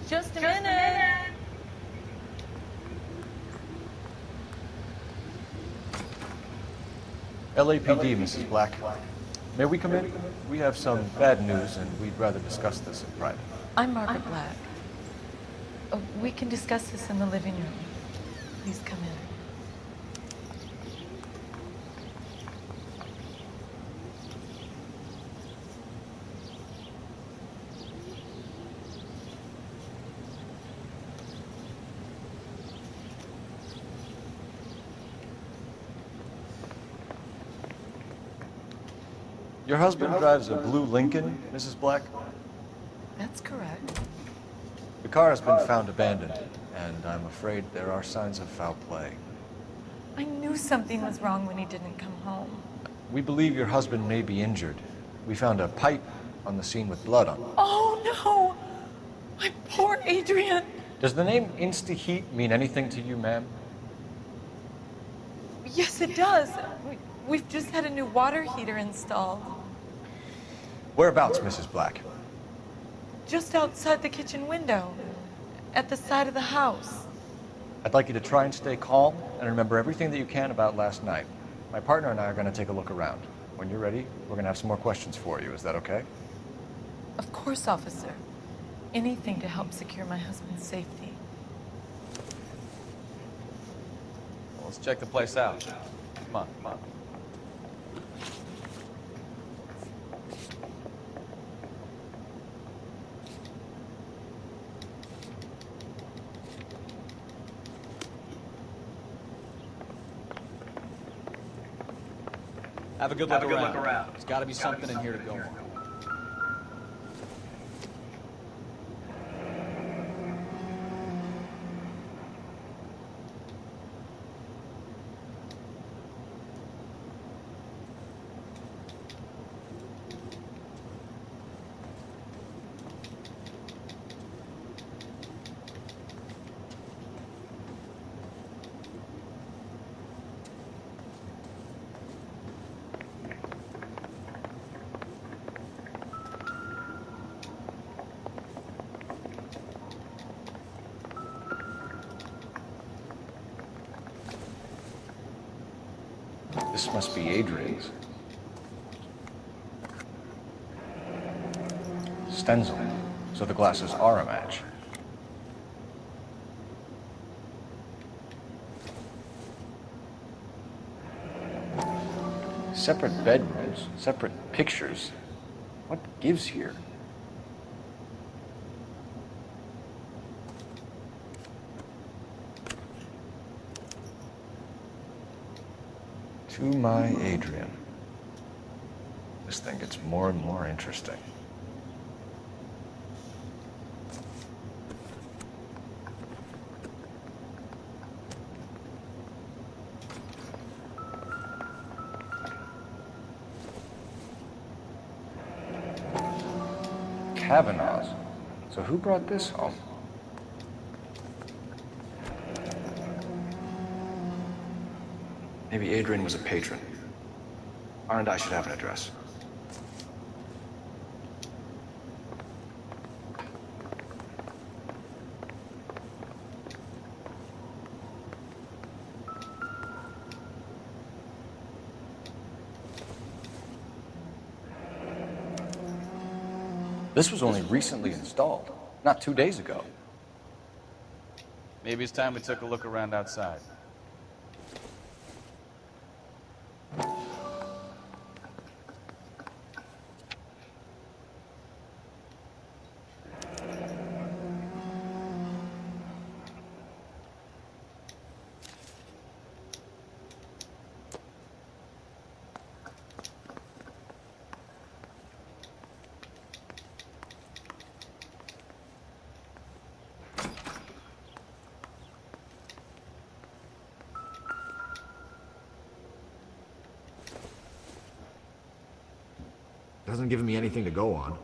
Just a minute. LAPD, Mrs. Black. May we come in? We have some bad news, and we'd rather discuss this in private. I'm Margaret Black. We can discuss this in the living room. Please come in. Your husband drives a blue Lincoln, Mrs. Black? That's correct. The car has been found abandoned, and I'm afraid there are signs of foul play. I knew something was wrong when he didn't come home. We believe your husband may be injured. We found a pipe on the scene with blood on it. Oh, no! My poor Adrian! Does the name Insta-Heat mean anything to you, ma'am? Yes, it does. We've just had a new water heater installed. Whereabouts, Mrs. Black? Just outside the kitchen window, at the side of the house. I'd like you to try and stay calm and remember everything that you can about last night. My partner and I are going to take a look around. When you're ready, we're going to have some more questions for you. Is that okay? Of course, officer. Anything to help secure my husband's safety. Well, let's check the place out. Come on, come on. Have a good look around. There's got to be something in here to go on. This must be Adrian's. Stencil, so the glasses are a match. Separate bedrooms, separate pictures. What gives here? To my Adrian. This thing gets more and more interesting. Kavanaugh's. So who brought this home? Maybe Adrian was a patron. R&I should have an address. This was only recently installed, not 2 days ago. Maybe it's time we took a look around outside. Doesn't give me anything to go on.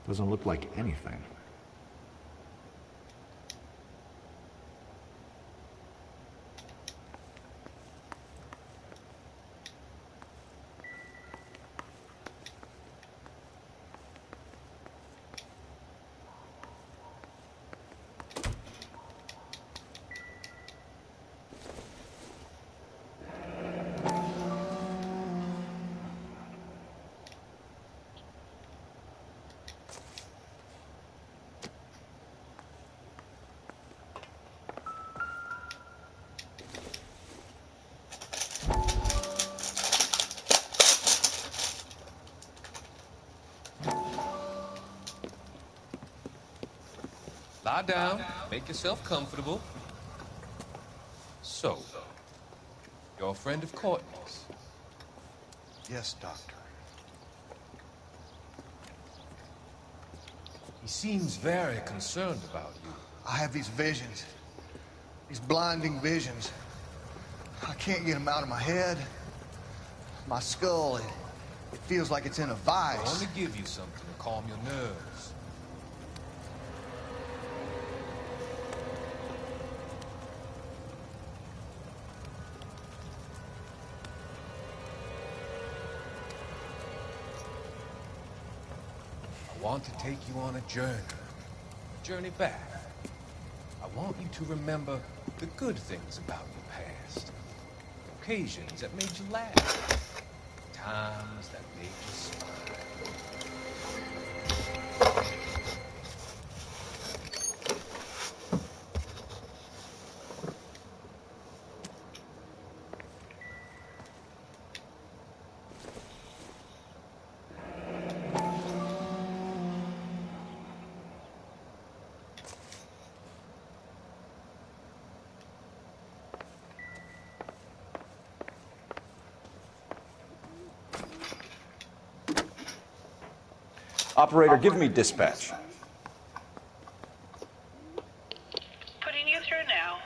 Doesn't look like anything. Lie down, make yourself comfortable. So, you're a friend of Courtney's. Yes, Doctor. He seems very concerned about you. I have these visions. These blinding visions. I can't get them out of my head. My skull, it feels like it's in a I vice. want to give you something to calm your nerves. I want to take you on a journey back. I want you to remember the good things about your past. Occasions that made you laugh. Times that made you smile. Operator, give me dispatch. Putting you through now.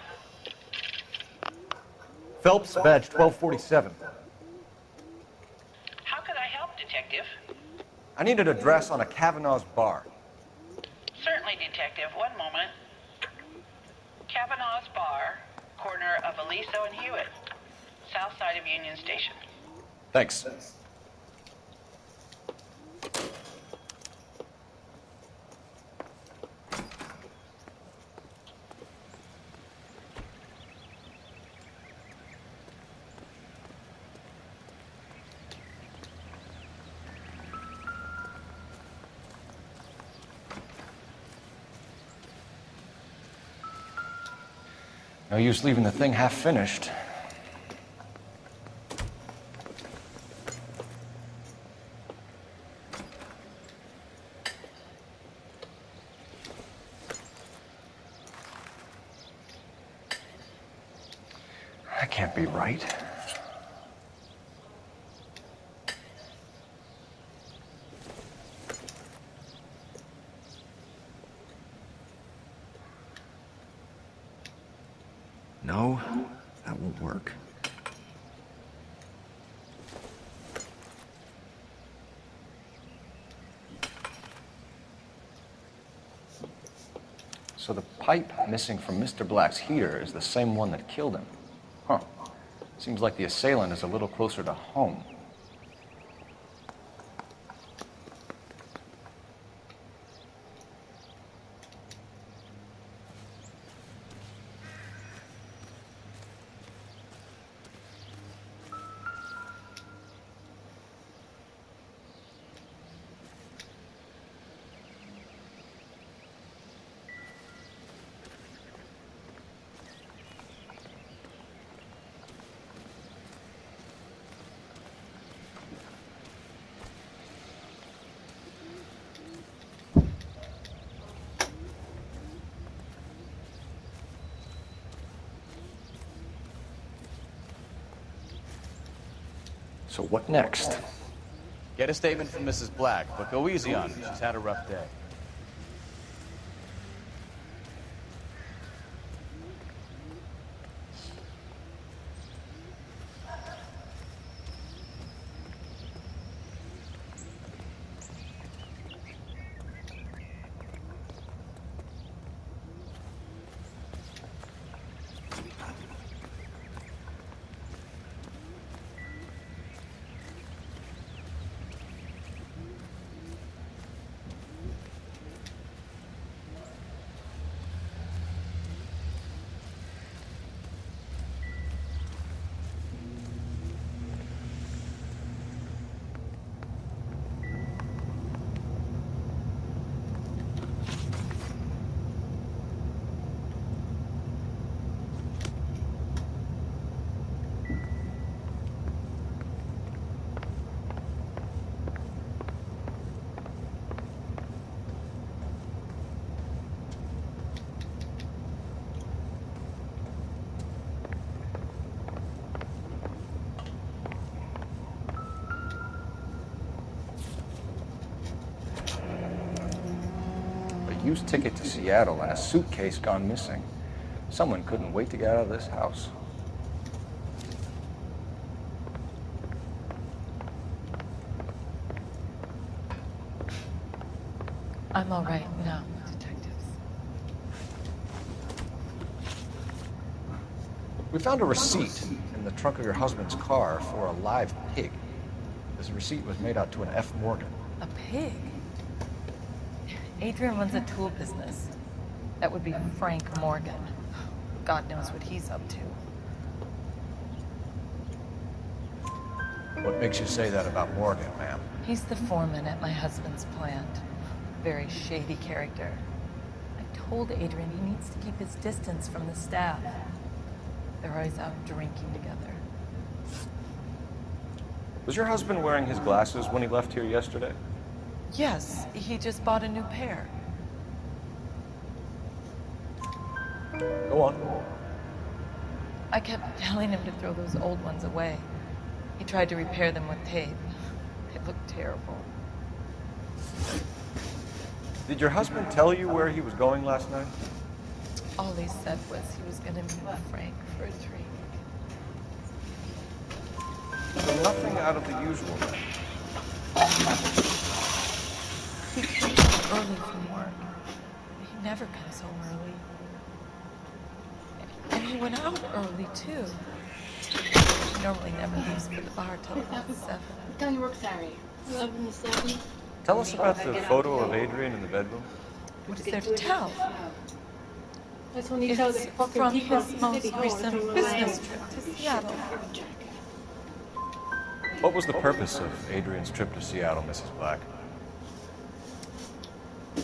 Phelps, badge 1247. How could I help, Detective? I need an address on a Kavanaugh's bar. Certainly, Detective. One moment. Kavanaugh's Bar, corner of Aliso and Hewitt, south side of Union Station. Thanks. No use leaving the thing half finished. That can't be right. No, that won't work. So the pipe missing from Mr. Black's heater is the same one that killed him. Huh. Seems like the assailant is a little closer to home. So what next? Get a statement from Mrs. Black, but go easy on her. She's had a rough day. used ticket to Seattle and a suitcase gone missing. Someone couldn't wait to get out of this house. I'm all right now, detectives. We found a receipt in the trunk of your husband's car for a live pig. This receipt was made out to an F. Morgan. A pig? Adrian runs a tool business. That would be Frank Morgan. God knows what he's up to. What makes you say that about Morgan, ma'am? He's the foreman at my husband's plant. Very shady character. I told Adrian he needs to keep his distance from the staff. They're always out drinking together. Was your husband wearing his glasses when he left here yesterday? Yes, he just bought a new pair. Go on. I kept telling him to throw those old ones away. He tried to repair them with tape. They looked terrible. Did your husband tell you where he was going last night? All he said was he was going to meet with Frank for a drink. So nothing out of the usual then. He came home early from work. He never comes home early. And he went out early, too. He normally never leaves for the bar till about 7. What time you work Saturday? 11 to 7. Tell us about the photo of Adrian in the bedroom. What is there to tell? That's when he tells It's the fucking from people his at most City Hall recent to business trip to Seattle. What was the purpose of Adrian's trip to Seattle, Mrs. Black?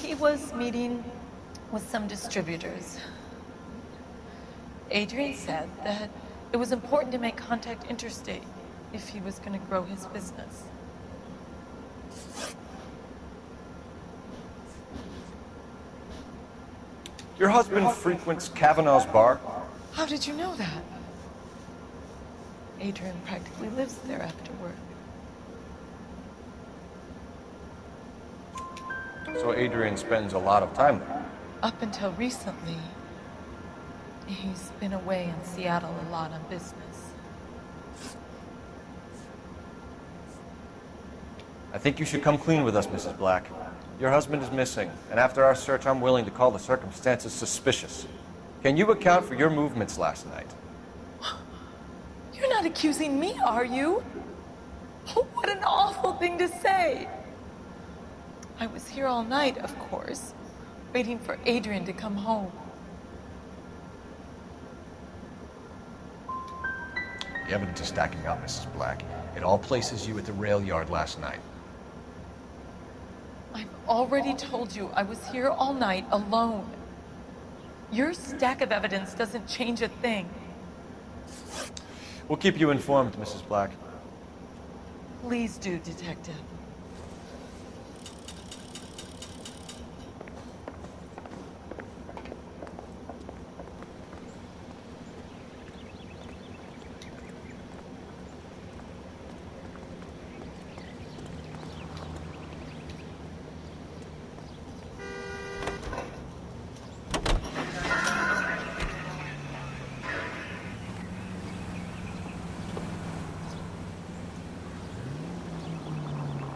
He was meeting with some distributors. Adrian said that it was important to make contact interstate if he was going to grow his business. Your husband frequents Kavanaugh's bar? How did you know that? Adrian practically lives there after work. So Adrian spends a lot of time there. Up until recently, he's been away in Seattle a lot on business. I think you should come clean with us, Mrs. Black. Your husband is missing, and after our search, I'm willing to call the circumstances suspicious. Can you account for your movements last night? You're not accusing me, are you? Oh, what an awful thing to say. I was here all night, of course, waiting for Adrian to come home. The evidence is stacking up, Mrs. Black. It all places you at the rail yard last night. I've already told you I was here all night alone. Your stack of evidence doesn't change a thing. We'll keep you informed, Mrs. Black. Please do, Detective.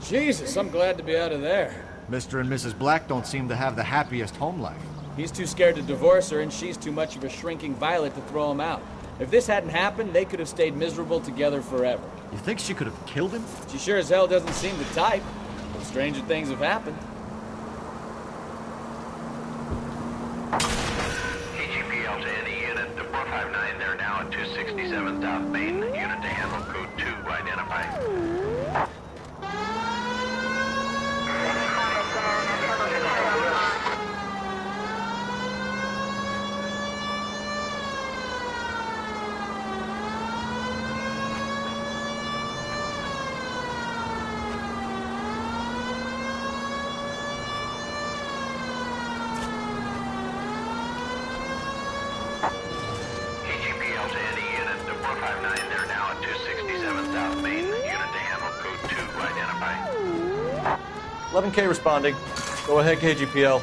Jesus, I'm glad to be out of there. Mr. and Mrs. Black don't seem to have the happiest home life. He's too scared to divorce her, and she's too much of a shrinking violet to throw him out. If this hadn't happened, they could have stayed miserable together forever. You think she could have killed him? She sure as hell doesn't seem the type. But stranger things have happened. KGPL to any unit, the 459, they're now at 267 South Main. Unit to handle code 2, identified. KGPL to any unit, the 459, they're now at 267 South Main. Unit to handle code 2, identified. 11K responding. Go ahead, KGPL.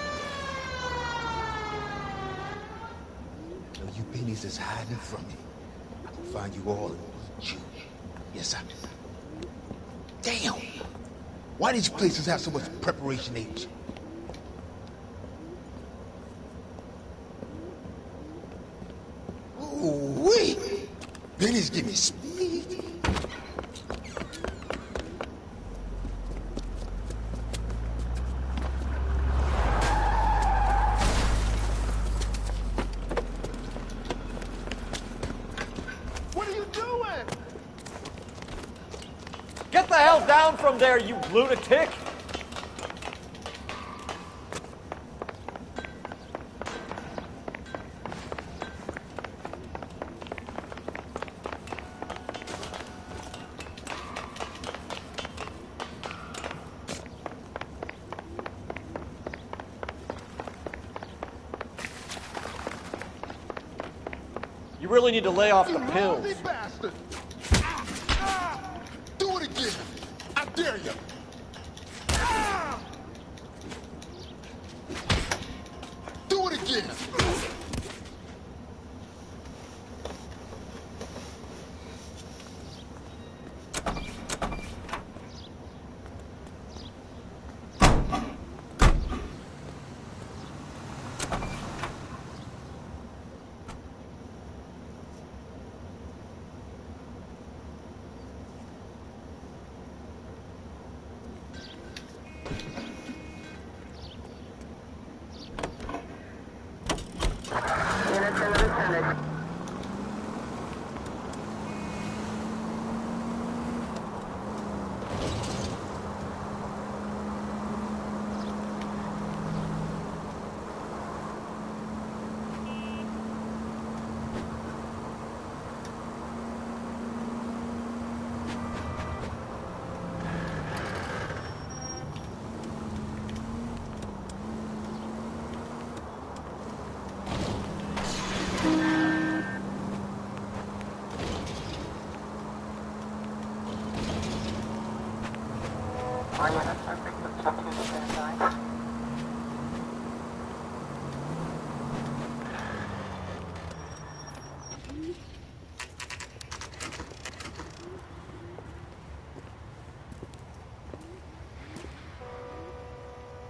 enemies that's hiding from you. I can find you all and eat you. Yes, I do. Damn! Why these places have so much preparation H? Ooh-wee! Benny's give me speed. What are you doing? Get the hell down from there, you lunatic! You really need to lay off the pills. Lousy bastard! Do it again! I dare you! Do it again!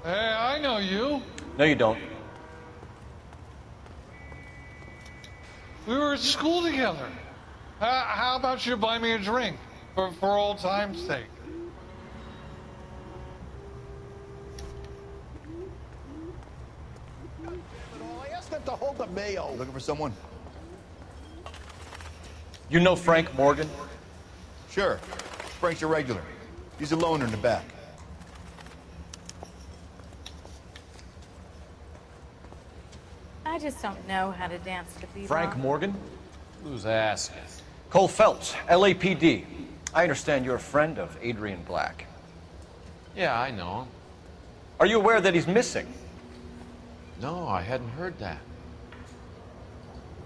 Hey, I know you. No, you don't. We were at school together. How about you buy me a drink for old time's sake? I asked them to hold the mayo. Looking for someone? You know Frank Morgan? Sure. Frank's a regular. He's a loner in the back. I just don't know how to dance to bebop. Frank Morgan? Who's asking? Cole Phelps, LAPD. I understand you're a friend of Adrian Black. Yeah, I know him. Are you aware that he's missing? No, I hadn't heard that.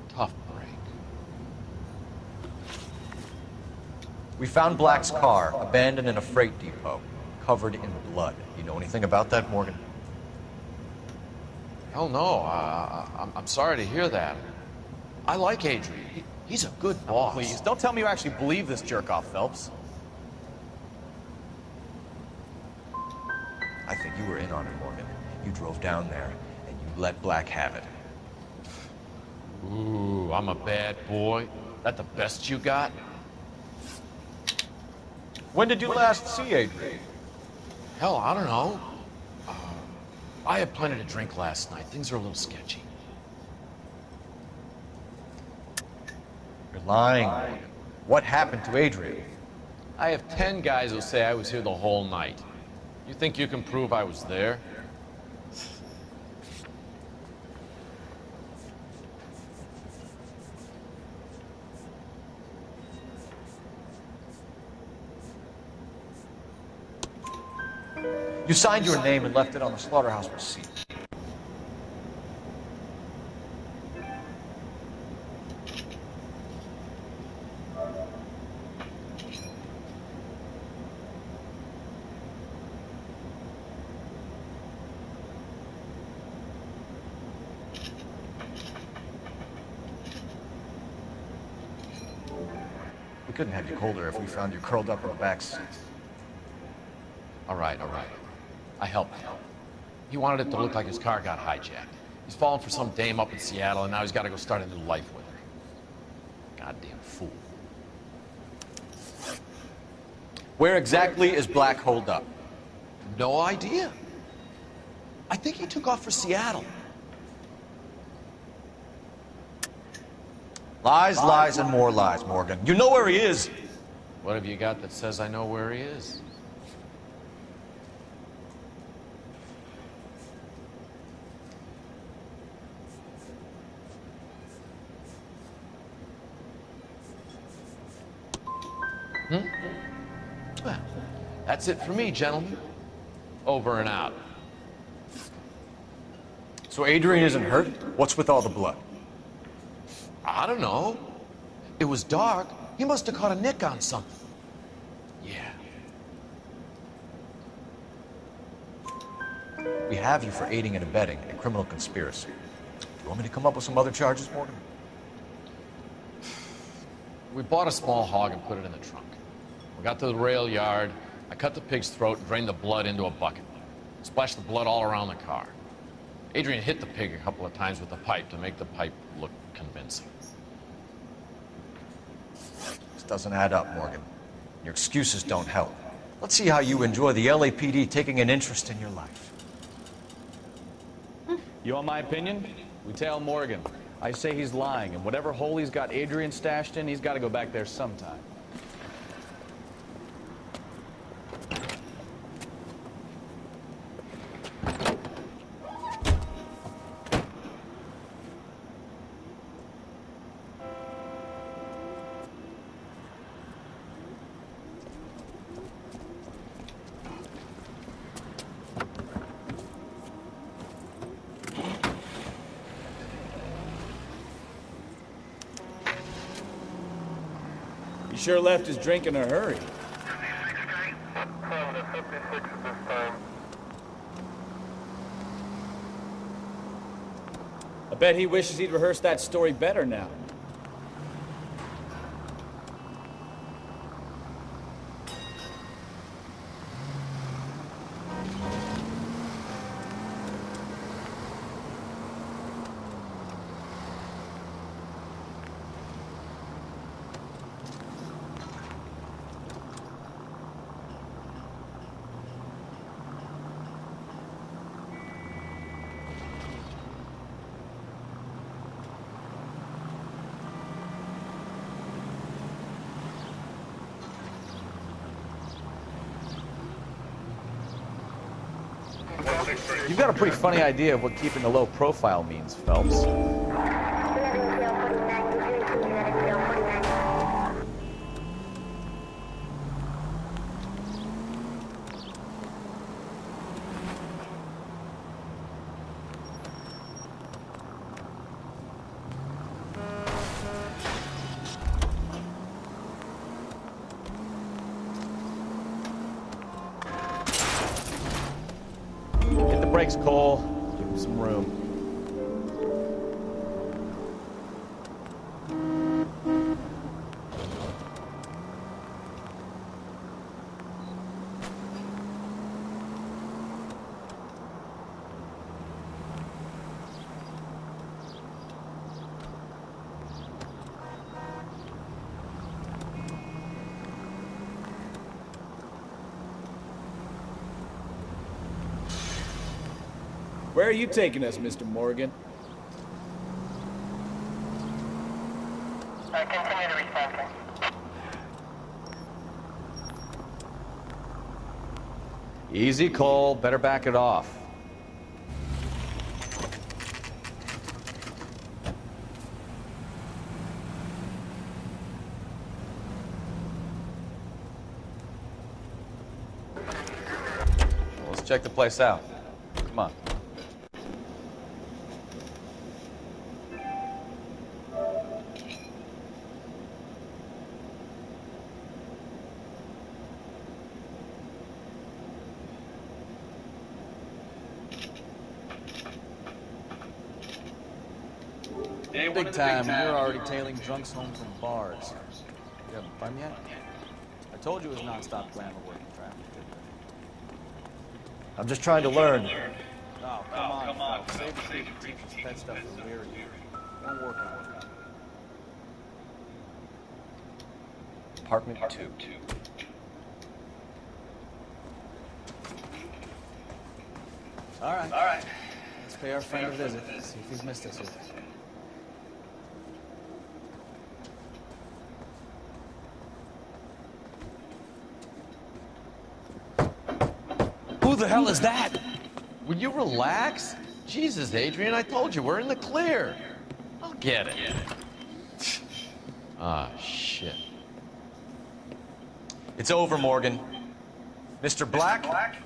Tough break. We found Black's car abandoned in a freight depot, covered in blood. You know anything about that, Morgan? Hell no. I'm sorry to hear that. I like Adrian. He's a good boss. Please, don't tell me you actually believe this jerk-off, Phelps. I think you were in on it, Morgan. You drove down there, and you let Black have it. Ooh, I'm a bad boy. That the best you got? When did you last see Adrian? Hell, I don't know. I had plenty to drink last night. Things are a little sketchy. You're lying, Morgan. What happened to Adrian? I have 10 guys who say I was here the whole night. You think you can prove I was there? You signed your name and left it on the slaughterhouse receipt. We couldn't have you colder if we found you curled up in the back seat. All right, all right. I helped him. He wanted it to look like his car got hijacked. He's fallen for some dame up in Seattle, and now he's got to go start a new life with her. Goddamn fool. Where exactly is Black holed up? No idea. I think he took off for Seattle. Lies, lies, and more lies, Morgan. You know where he is. What have you got that says I know where he is? Well, that's it for me, gentlemen. Over and out. So Adrian isn't hurt? What's with all the blood? I don't know. It was dark. He must have caught a nick on something. Yeah. We have you for aiding and abetting in a criminal conspiracy. You want me to come up with some other charges, Morgan? We bought a small hog and put it in the trunk. We got to the rail yard. I cut the pig's throat and drained the blood into a bucket. Splashed the blood all around the car. Adrian hit the pig a couple of times with the pipe to make the pipe look convincing. This doesn't add up, Morgan. Your excuses don't help. Let's see how you enjoy the LAPD taking an interest in your life. You want my opinion? We tail Morgan. I say he's lying, and whatever hole he's got Adrian stashed in, he's got to go back there sometime. He sure left his drink in a hurry. I bet he wishes he'd rehearsed that story better now. You've got a pretty funny idea of what keeping a low profile means, Phelps. Hit the brakes, Cole. Give him some room. Where are you taking us, Mr. Morgan? Continue to recycling. Easy, Cole. Better back it off. Well, let's check the place out. Come on. Big time. You're already tailing drunks home from bars. You having fun yet? I told you it was non-stop glamour working traffic, didn't I'm just trying to learn. I? Oh, come on, folks. Save the kid to teach us pet stuff for weary. Don't work on it. Apartment 2. All right. Let's pay our friend a visit. See if he's missed us yet. Who the hell is that? Will you relax? Jesus, Adrian, I told you, we're in the clear. I'll get it. Ah, shit. It's over, Morgan. Mr. Black?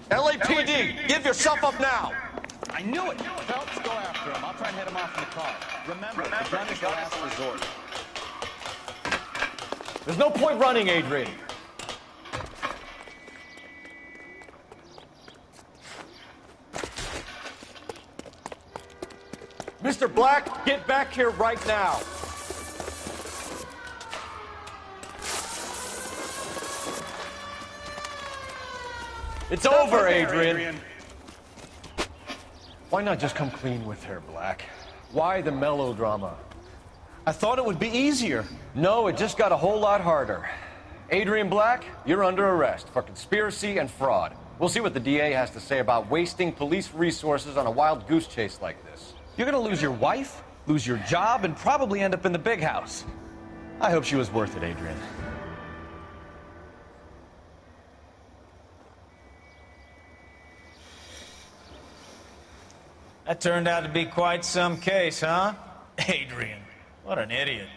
LAPD! Give yourself up now! I knew it! Phelps, go after him. I'll try and head him off in the car. Remember, the gun is the last resort. There's no point running, Adrian. Mr. Black, get back here right now. It's over, Adrian. Why not just come clean with her, Black? Why the melodrama? I thought it would be easier. No, it just got a whole lot harder. Adrian Black, you're under arrest for conspiracy and fraud. We'll see what the DA has to say about wasting police resources on a wild goose chase like this. You're gonna lose your wife, lose your job, and probably end up in the big house. I hope she was worth it, Adrian. That turned out to be quite some case, huh? Adrian, what an idiot.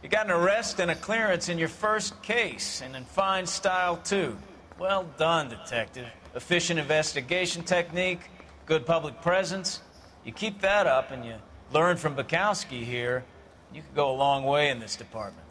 You got an arrest and a clearance in your first case, and in fine style, too. Well done, detective. Efficient investigation technique, good public presence. You keep that up and you learn from Bukowski here, you could go a long way in this department.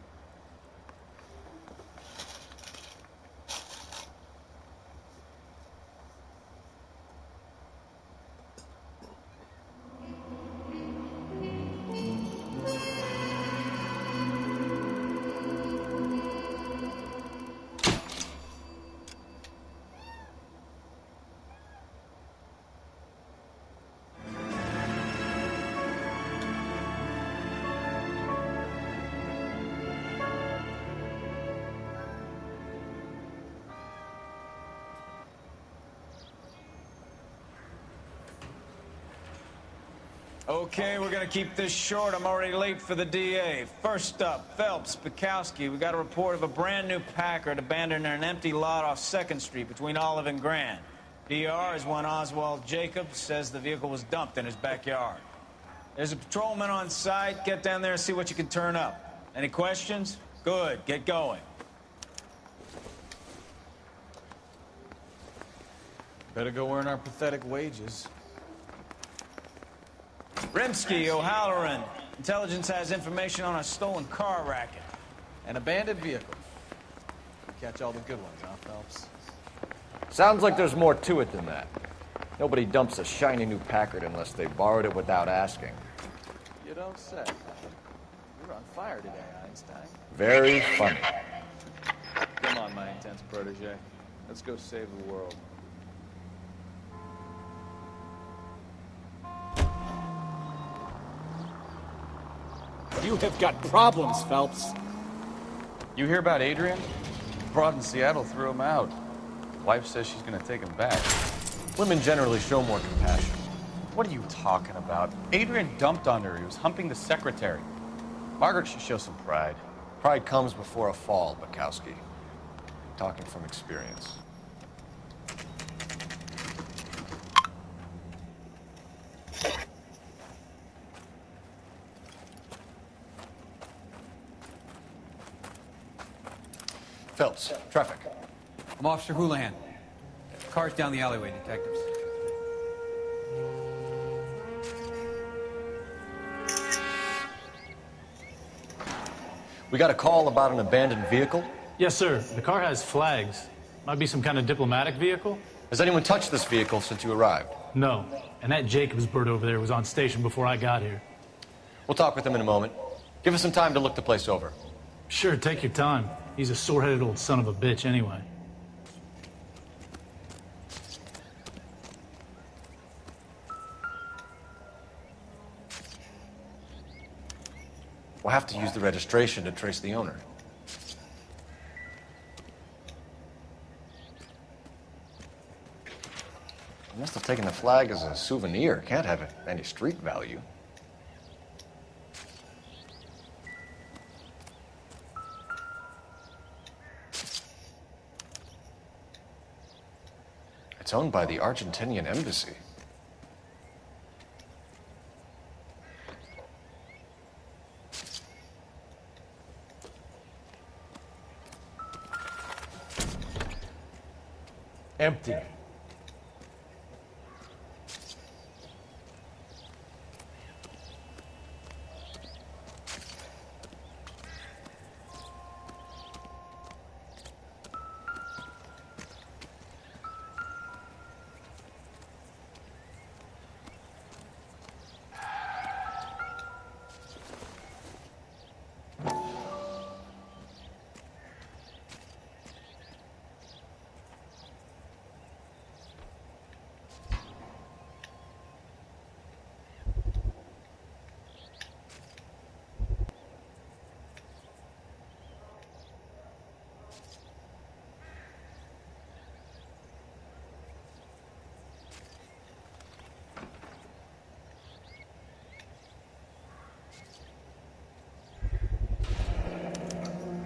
Okay, we're gonna keep this short. I'm already late for the DA. First up, Phelps, Bukowski. We got a report of a brand new Packard abandoned in an empty lot off 2nd Street between Olive and Grand. DR is one Oswald Jacobs, says the vehicle was dumped in his backyard. There's a patrolman on site. Get down there and see what you can turn up. Any questions? Good, get going. Better go earn our pathetic wages. Rimsky, O'Halloran. Intelligence has information on a stolen car racket. An abandoned vehicle. Catch all the good ones, huh, Phelps? Sounds like there's more to it than that. Nobody dumps a shiny new Packard unless they borrowed it without asking. You don't say. You're on fire today, Einstein. Very funny. Come on, my intense protege. Let's go save the world. You have got problems, Phelps. You hear about Adrian? Broad in Seattle threw him out. Wife says she's gonna take him back. Women generally show more compassion. What are you talking about? Adrian dumped on her. He was humping the secretary. Margaret should show some pride. Pride comes before a fall, Bukowski. Talking from experience. Phelps, traffic. I'm Officer Houlihan. Car's down the alleyway, detectives. We got a call about an abandoned vehicle? Yes, sir. The car has flags. Might be some kind of diplomatic vehicle. Has anyone touched this vehicle since you arrived? No. And that Jacobs bird over there was on station before I got here. We'll talk with him in a moment. Give us some time to look the place over. Sure, take your time. He's a sore-headed old son of a bitch anyway. We'll have to use the registration to trace the owner. He must have taken the flag as a souvenir. Can't have any street value. It's owned by the Argentinian embassy. Empty.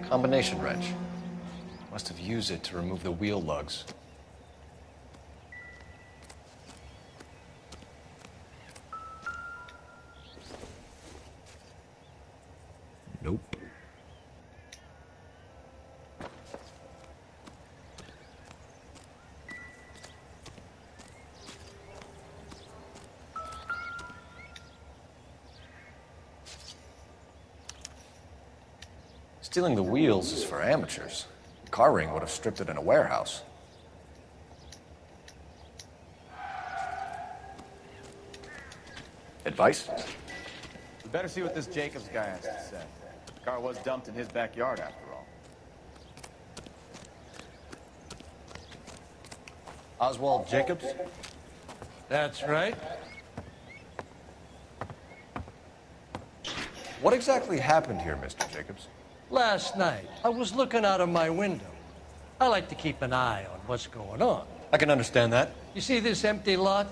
Combination wrench. Must have used it to remove the wheel lugs. Nope. Stealing the wheels is for amateurs. Car ring would have stripped it in a warehouse. Advice? We better see what this Jacobs guy has to say. The car was dumped in his backyard, after all. Oswald Jacobs? That's right. What exactly happened here, Mr. Jacobs? Last night, I was looking out of my window. I like to keep an eye on what's going on. I can understand that. You see this empty lot?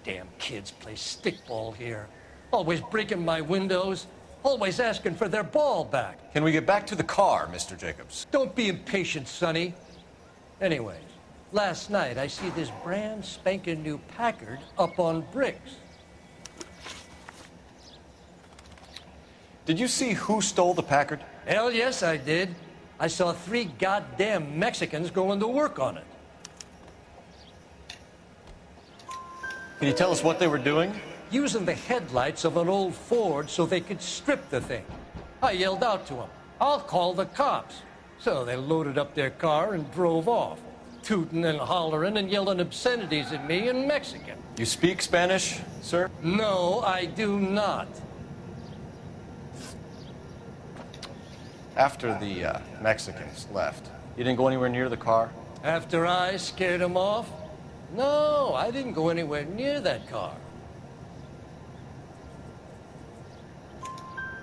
Damn kids play stickball here. Always breaking my windows. Always asking for their ball back. Can we get back to the car, Mr. Jacobs? Don't be impatient, Sonny. Anyways, last night I see this brand spanking new Packard up on bricks. Did you see who stole the Packard? Hell yes, I did. I saw 3 goddamn Mexicans going to work on it. Can you tell us what they were doing? Using the headlights of an old Ford so they could strip the thing. I yelled out to them, "I'll call the cops." So they loaded up their car and drove off, tooting and hollering and yelling obscenities at me in Mexican. You speak Spanish, sir? No, I do not. After the Mexicans left, you didn't go anywhere near the car? After I scared them off? No, I didn't go anywhere near that car.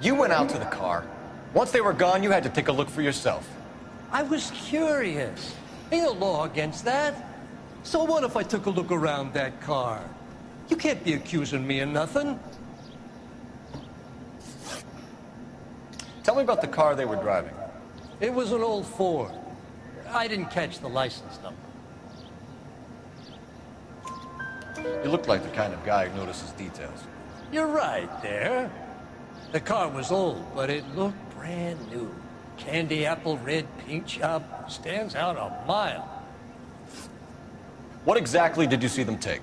You went out to the car. Once they were gone, you had to take a look for yourself. I was curious. Ain't no law against that. So what if I took a look around that car? You can't be accusing me of nothing. Tell me about the car they were driving. It was an old Ford. I didn't catch the license number. You look like the kind of guy who notices details. You're right there. The car was old, but it looked brand new. Candy apple red paint job. Stands out a mile. What exactly did you see them take?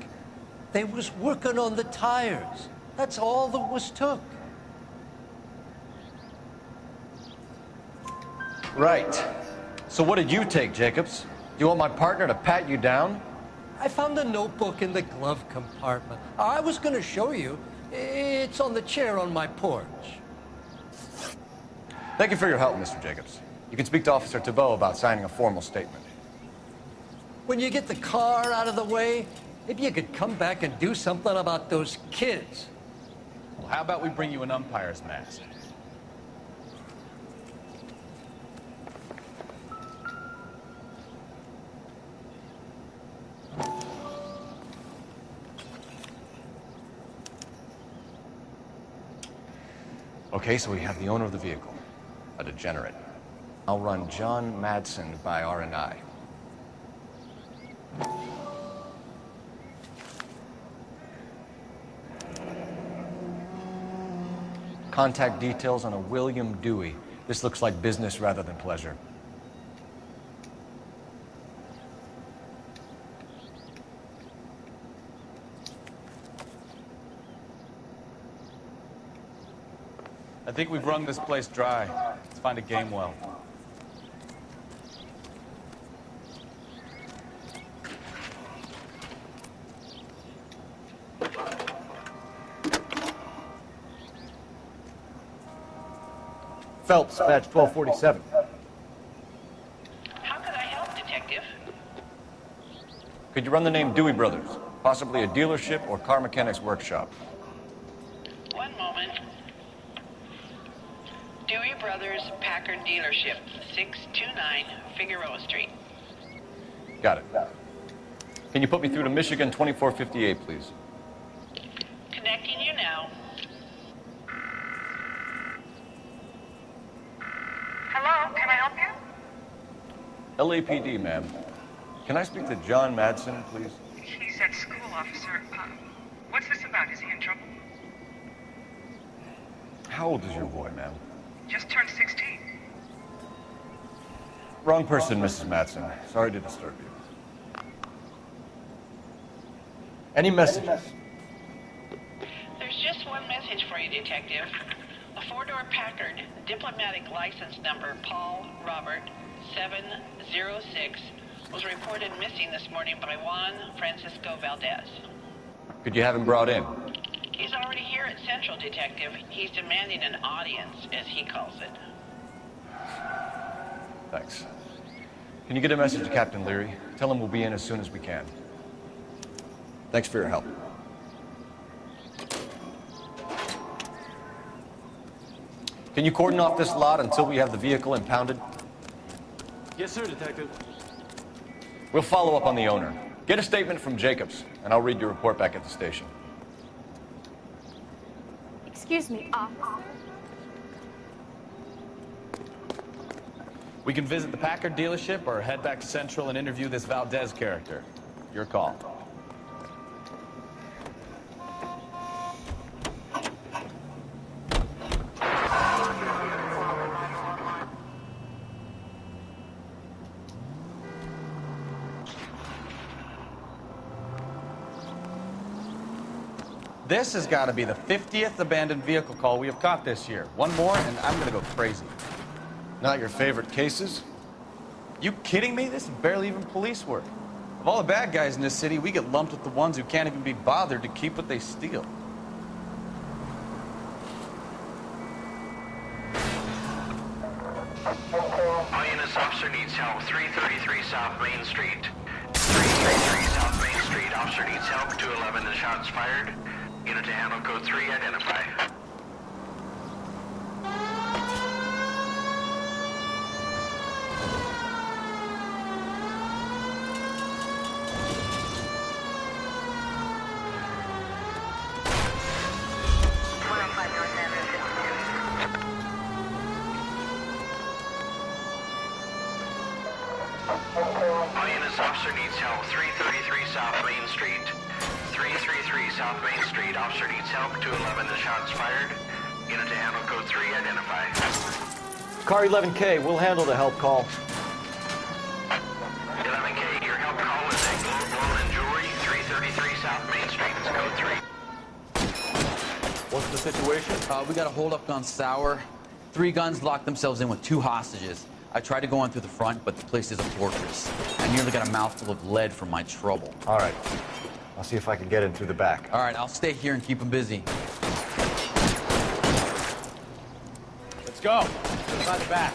They was working on the tires. That's all that was took. Right. So what did you take, Jacobs? You want my partner to pat you down? I found a notebook in the glove compartment. I was going to show you. It's on the chair on my porch. Thank you for your help, Mr. Jacobs. You can speak to Officer Thibault about signing a formal statement. When you get the car out of the way, maybe you could come back and do something about those kids. Well, how about we bring you an umpire's mask? Okay, so we have the owner of the vehicle, a degenerate. I'll run John Madsen by R&I. Contact details on a William Dewey. This looks like business rather than pleasure. I think we've wrung this place dry. Let's find a game well. Phelps, badge 1247. How could I help, Detective? Could you run the name Dewey Brothers? Possibly a dealership or car mechanics workshop. One moment. Dewey Brothers Packard Dealership, 629 Figueroa Street. Got it. Can you put me through to Michigan 2458, please? Connecting you now. Hello, can I help you? LAPD, ma'am. Can I speak to John Madsen, please? He's at school, officer. What's this about? Is he in trouble? How old is your boy, ma'am? Just turned 16. Wrong person, Mrs. Madsen. Sorry to disturb you. Any messages? There's just one message for you, Detective. A four-door Packard, diplomatic license number Paul Robert 706, was reported missing this morning by Juan Francisco Valdez. Could you have him brought in? He's already here at Central, Detective. He's demanding an audience, as he calls it. Thanks. Can you get a message to Captain Leary? Tell him we'll be in as soon as we can. Thanks for your help. Can you cordon off this lot until we have the vehicle impounded? Yes, sir, Detective. We'll follow up on the owner. Get a statement from Jacobs, and I'll read your report back at the station. Excuse me, We can visit the Packard dealership or head back to Central and interview this Valdez character. Your call. This has got to be the 50th abandoned vehicle call we have caught this year. One more, and I'm going to go crazy. Not your favorite cases? You kidding me? This is barely even police work. Of all the bad guys in this city, we get lumped with the ones who can't even be bothered to keep what they steal. All units, officer needs help. 333 South Main Street. 333 South Main Street. Officer needs help. 211 and shots fired. Unit to handle code 3, identify. All units, officer needs help. 333 South Main Street. 333 South Main Street. Officer needs help. 211 the shots fired. Unit to handle code 3, identify. Car 11K, we'll handle the help call. 11K, your help call is a glow blown and jewelry. 333 South Main Street. It's code 3. What's the situation? We got a holdup on Sour. 3 guns locked themselves in with 2 hostages. I tried to go in through the front, but the place is a fortress. I nearly got a mouthful of lead from my trouble. All right. I'll see if I can get in through the back. All right, I'll stay here and keep them busy. Let's go. By the back.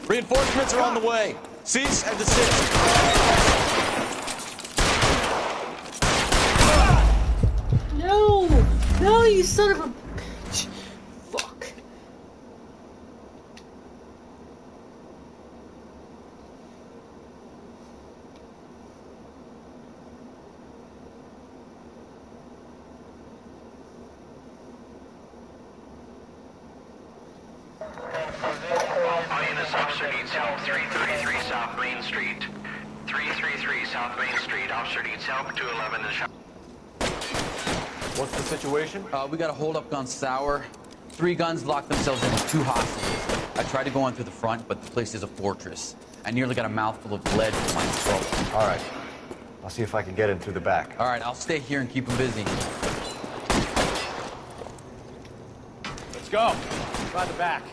Reinforcements are on the way. Cease and desist. No! No, you son of a bitch. Fuck. All units, officer needs help. 333 South Main Street. 333 South Main Street. Officer needs help. 211 in the shop. What's the situation? We got a holdup gone sour. 3 guns locked themselves in with 2 hostages. I tried to go in through the front, but the place is a fortress. I nearly got a mouthful of lead in my throat. All right. I'll see if I can get in through the back. All right, I'll stay here and keep them busy. Let's go. By the back.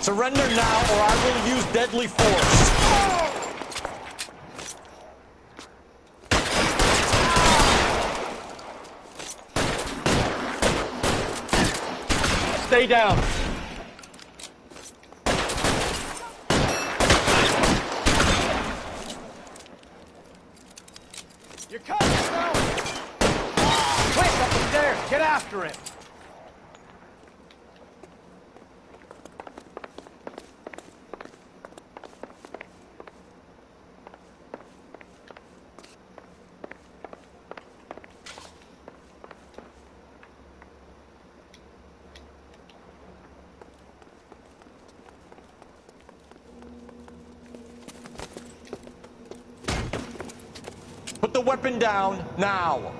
Surrender now, or I will use deadly force. Stay down. You're coming, now. Quick, up the stairs. Get after him. Put the weapon down now.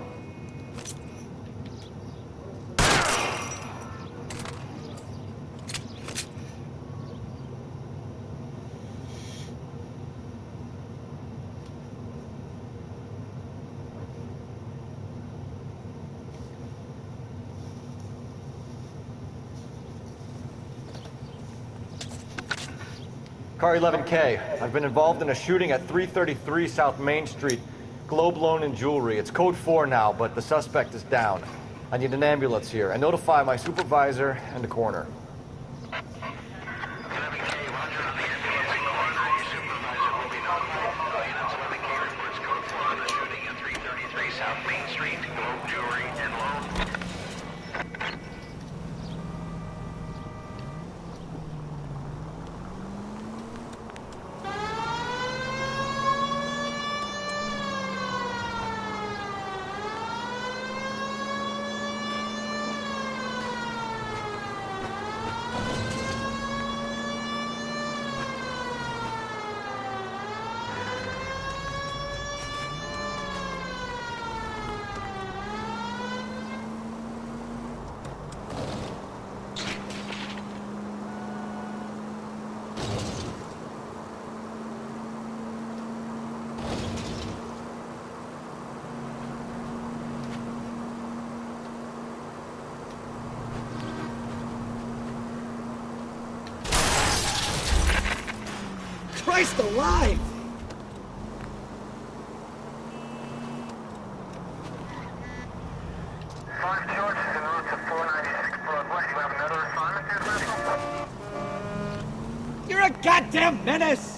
Car 11K. I've been involved in a shooting at 333 South Main Street. Globe Loan and Jewelry. It's code 4 now, but the suspect is down. I need an ambulance here, and notify my supervisor and the coroner. 11K, roger on the ambulance and coroner. Your supervisor will be notified. All units, 11K reports code 4 on the shooting at 333 South Main Street. Globe Jewelry and Loan. Christ alive! You're a goddamn menace!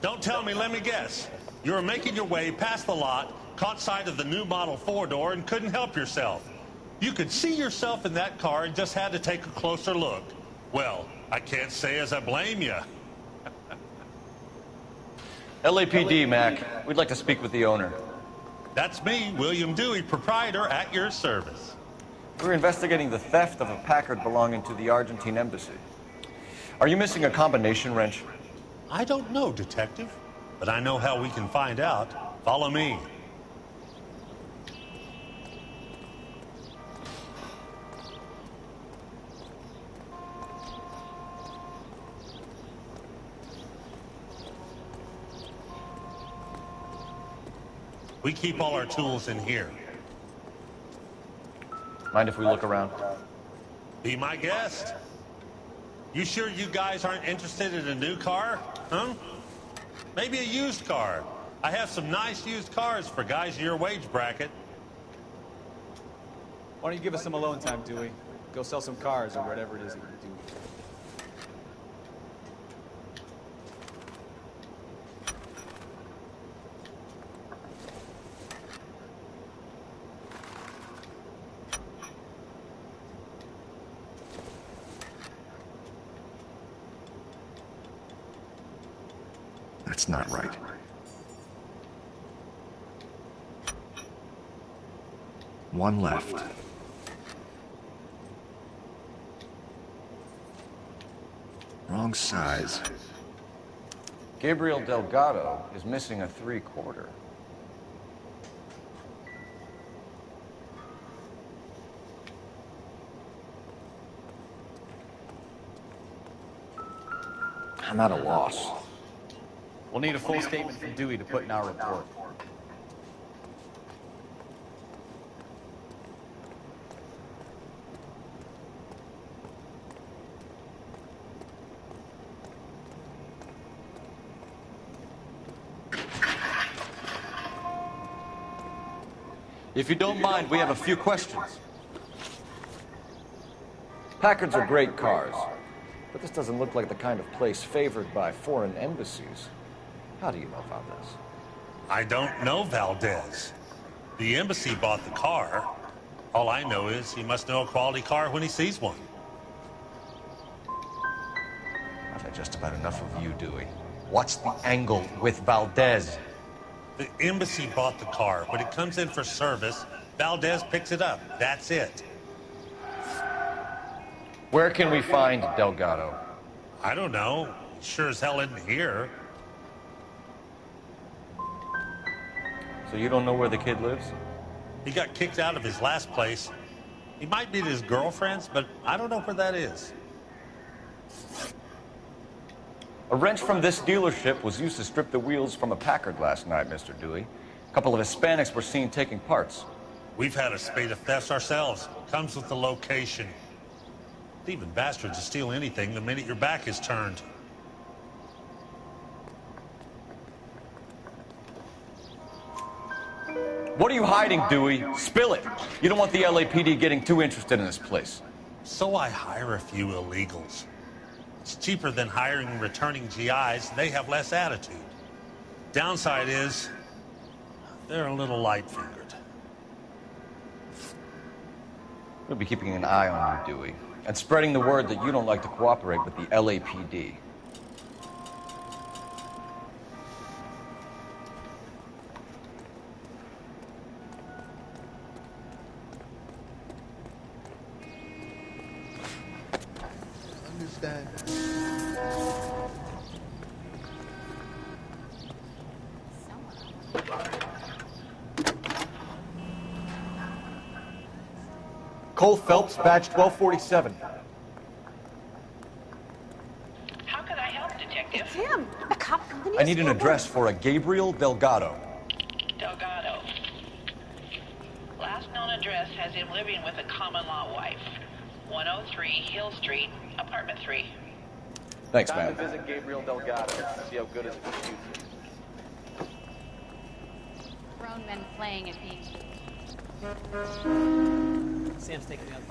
Don't tell me, let me guess. You were making your way past the lot, caught sight of the new model four-door, and couldn't help yourself. You could see yourself in that car and just had to take a closer look. Well, I can't say as I blame you. LAPD, Mac. We'd like to speak with the owner. That's me, William Dewey, proprietor, at your service. We're investigating the theft of a Packard belonging to the Argentine embassy. Are you missing a combination wrench? I don't know, Detective, but I know how we can find out. Follow me. We keep all our tools in here. Mind if we look around? Be my guest. You sure you guys aren't interested in a new car? Huh? Maybe a used car. I have some nice used cars for guys in your wage bracket. Why don't you give us some alone time, Dewey? Go sell some cars or whatever it is that you do. That's not right. One left. Wrong size. Gabriel Delgado is missing a 3/4. I'm at a loss. We'll need a full statement from Dewey to put in our report. If you don't mind, we have a few questions. Packards are great cars, but this doesn't look like the kind of place favored by foreign embassies. How do you know Valdez? I don't know Valdez. The embassy bought the car. All I know is he must know a quality car when he sees one. I've had just about enough of you, Dewey. What's the angle with Valdez? The embassy bought the car. When it comes in for service, Valdez picks it up. That's it. Where can we find Delgado? I don't know. Sure as hell isn't here. So you don't know where the kid lives? He got kicked out of his last place. He might be at his girlfriend's, but I don't know where that is. A wrench from this dealership was used to strip the wheels from a Packard last night, Mr. Dewey. A couple of Hispanics were seen taking parts. We've had a spate of thefts ourselves. Comes with the location. Thieving bastards will steal anything the minute your back is turned. What are you hiding, Dewey? Spill it. You don't want the LAPD getting too interested in this place. So I hire a few illegals. It's cheaper than hiring returning GIs. They have less attitude. Downside is, they're a little light-fingered. We'll be keeping an eye on you, Dewey, and spreading the word that you don't like to cooperate with the LAPD. Understand. Cole Phelps, badge 1247. How can I help, Detective? It's him, a cop from the I need an newspaper. address for a Gabriel Delgado. Delgado. Last known address has him living with a common-law wife. 103 Hill Street, apartment 3. Thanks, Time man. to visit Gabriel Delgado. See how good his pursuit is. Grown men playing at being. Sam's taking the other.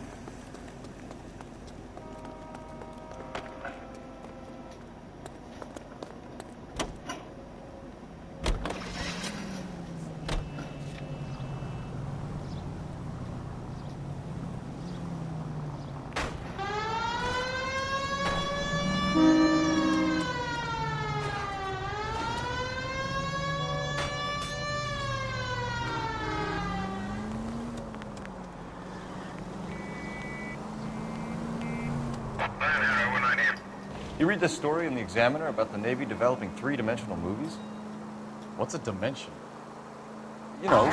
You read this story in the Examiner about the Navy developing three-dimensional movies? What's a dimension? You know,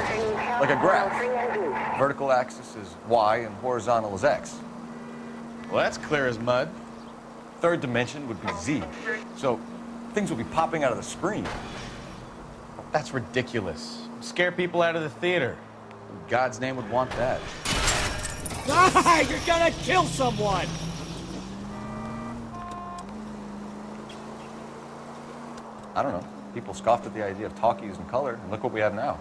like a graph. Vertical axis is Y and horizontal is X. Well, that's clear as mud. Third dimension would be Z. So things would be popping out of the screen. That's ridiculous. Scare people out of the theater. Who in God's name would want that? Ah, you're gonna kill someone! I don't know. People scoffed at the idea of talkies in color, and look what we have now.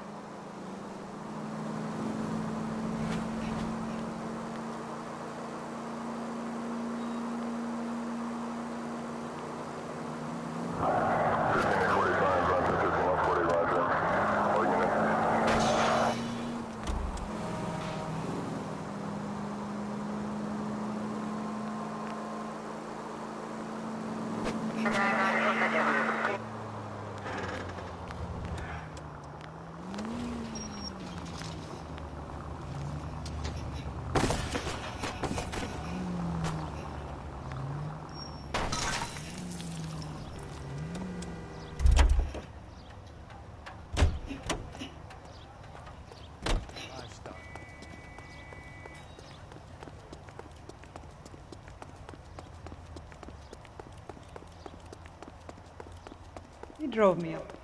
He drove me up.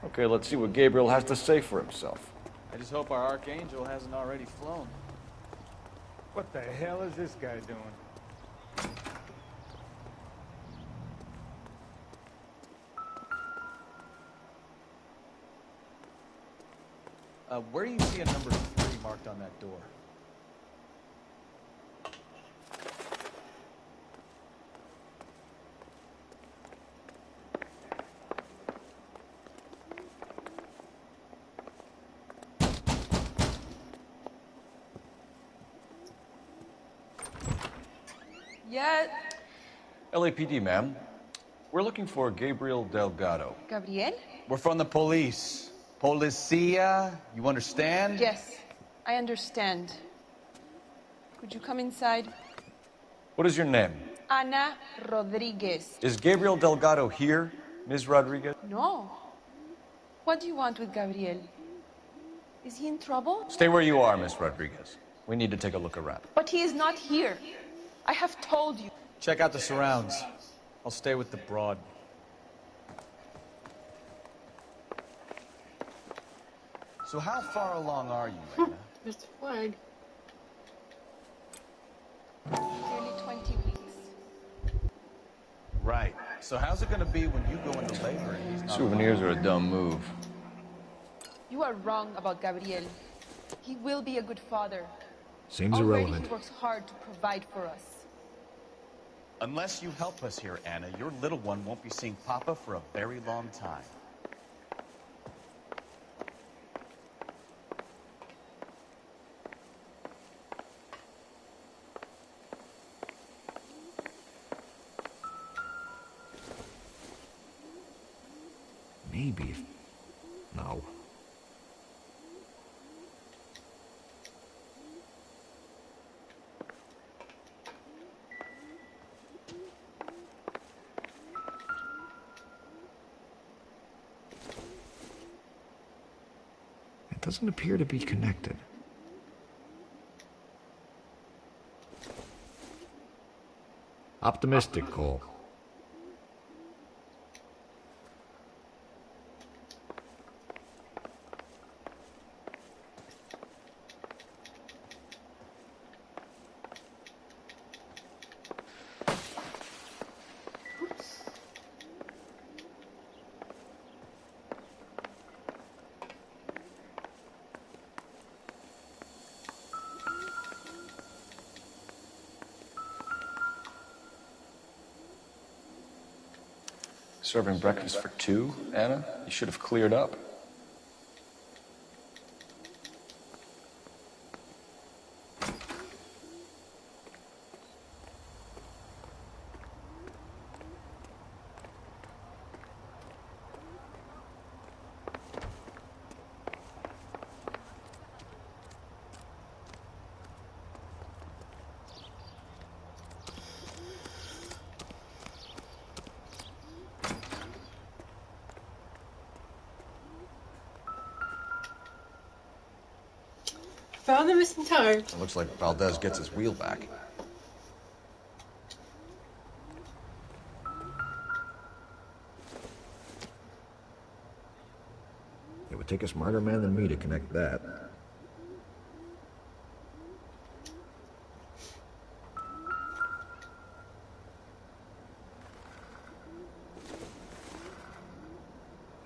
Okay, let's see what Gabriel has to say for himself. I just hope our Archangel hasn't already flown. What the hell is this guy doing? Where do you see a number 3 marked on that door? Yeah. LAPD, ma'am. We're looking for Gabriel Delgado. Gabriel? We're from the police. Policia, you understand? Yes, I understand. Could you come inside? What is your name? Ana Rodriguez. Is Gabriel Delgado here, Ms. Rodriguez? No. What do you want with Gabriel? Is he in trouble? Stay where you are, Ms. Rodriguez. We need to take a look around. But he is not here. I have told you. Check out the surrounds. I'll stay with the broad. So how far along are you, Anna? Mr. Flag. Nearly 20 weeks. Right. So how's it gonna be when you go into labor and he's not Souvenirs around? are a dumb move. You are wrong about Gabriel. He will be a good father. Seems Already irrelevant. he works hard to provide for us. Unless you help us here, Anna, your little one won't be seeing Papa for a very long time. Maybe. No. It doesn't appear to be connected. Optimistic, Cole. Serving breakfast for two, Anna? You should have cleared up. Found the missing tire. It looks like Valdez gets his wheel back. It would take a smarter man than me to connect that.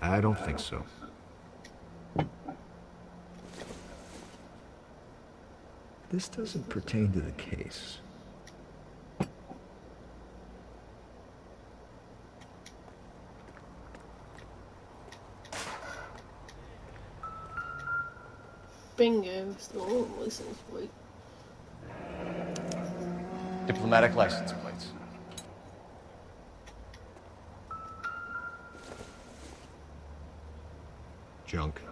I don't think so. This doesn't pertain to the case. Bingo. Still license plate. Diplomatic license plates. Junk.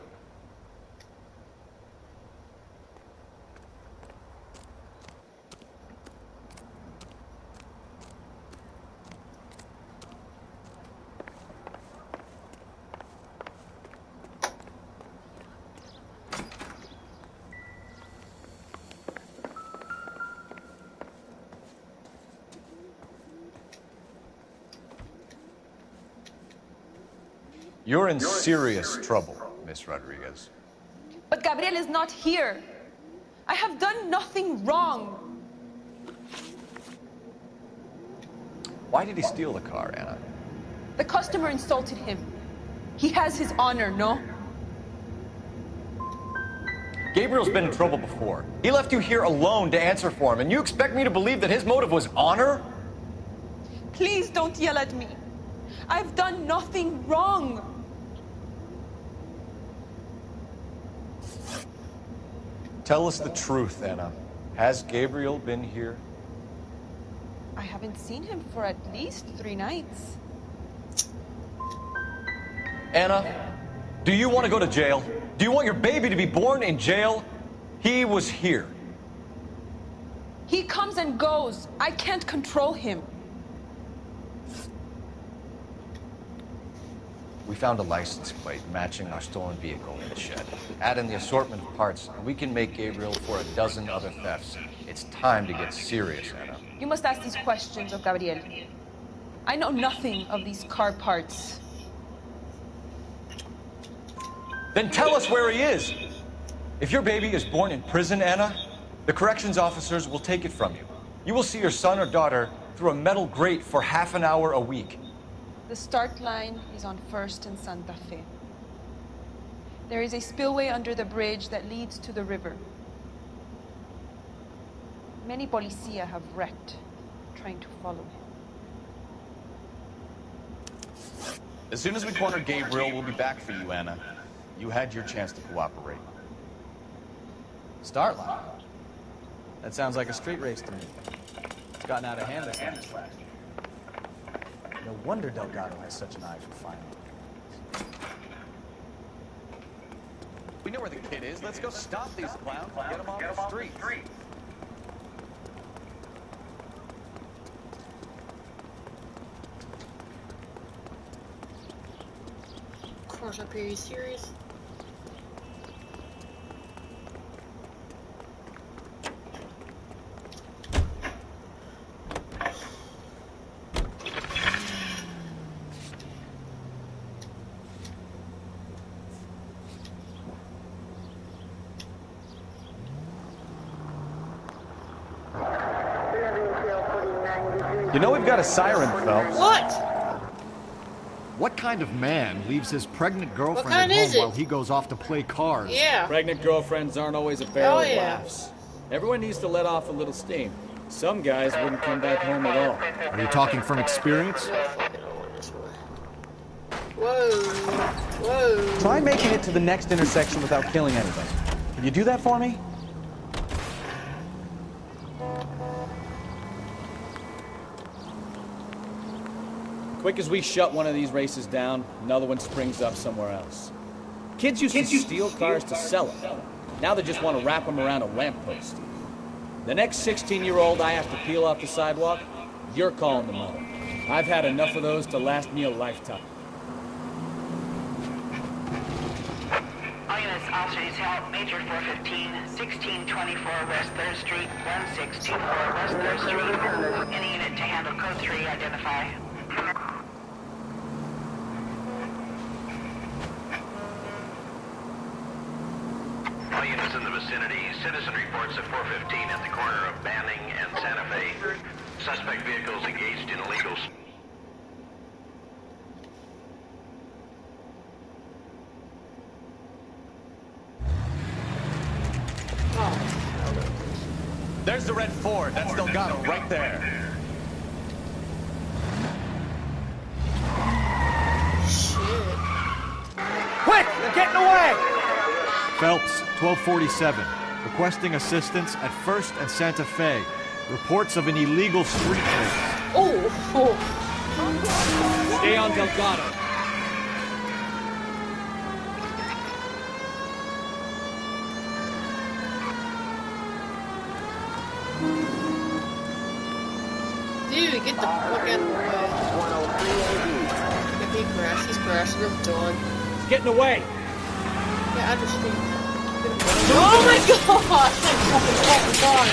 You're in serious trouble, Miss Rodriguez. But Gabriel is not here. I have done nothing wrong. Why did he steal the car, Anna? The customer insulted him. He has his honor, no? Gabriel's been in trouble before. He left you here alone to answer for him, and you expect me to believe that his motive was honor? Please don't yell at me. I've done nothing wrong. Tell us the truth, Anna. Has Gabriel been here? I haven't seen him for at least 3 nights. Anna, do you want to go to jail? Do you want your baby to be born in jail? He was here. He comes and goes. I can't control him. We found a license plate matching our stolen vehicle in the shed. Add in the assortment of parts, and we can make Gabriel for a dozen other thefts. It's time to get serious, Anna. You must ask these questions of Gabriel. I know nothing of these car parts. Then tell us where he is. If your baby is born in prison, Anna, the corrections officers will take it from you. You will see your son or daughter through a metal grate for half an hour a week. The start line is on 1st and Santa Fe. There is a spillway under the bridge that leads to the river. Many policia have wrecked trying to follow him. As soon as we corner Gabriel, we'll be back for you, Anna. You had your chance to cooperate. Start line? That sounds like a street race to me. It's gotten out of hand this last track. No wonder Delgado has such an eye for fine art. We know where the kid is. Let's go stop these clowns and get them off the street. Of course, up here, you serious? You know we've got a siren, Phelps. What? What kind of man leaves his pregnant girlfriend kind at is home it? while he goes off to play cards? Yeah. Pregnant girlfriends aren't always a barrel of yeah. laughs. Everyone needs to let off a little steam. Some guys wouldn't come back home at all. Are you talking from experience? Whoa. Whoa. Try making it to the next intersection without killing anybody. Can you do that for me? Quick as we shut one of these races down, another one springs up somewhere else. Kids used to steal cars to sell them. Now they just want to wrap them around a lamppost. The next 16-year-old I have to peel off the sidewalk, you're calling the mother. I've had enough of those to last me a lifetime. All units, officer needs help. Major 415, 16 1624 West 3rd Street, 1624 West 3rd Street. Any unit to handle code 3, identify. All units in the vicinity, citizen reports at 415 at the corner of Banning and Santa Fe. Suspect vehicles engaged in illegals. There's the red Ford. That's Delgado right there. Shit. Quick! They're getting away! Phelps, 1247. Requesting assistance at 1st and Santa Fe. Reports of an illegal street race. Oh. Stay on Delgado. Dude, get the fuck out of the way. If he crashed, he's crashing. I'm done. He's getting away. Yeah, I understand. Oh my god! Thank fucking God.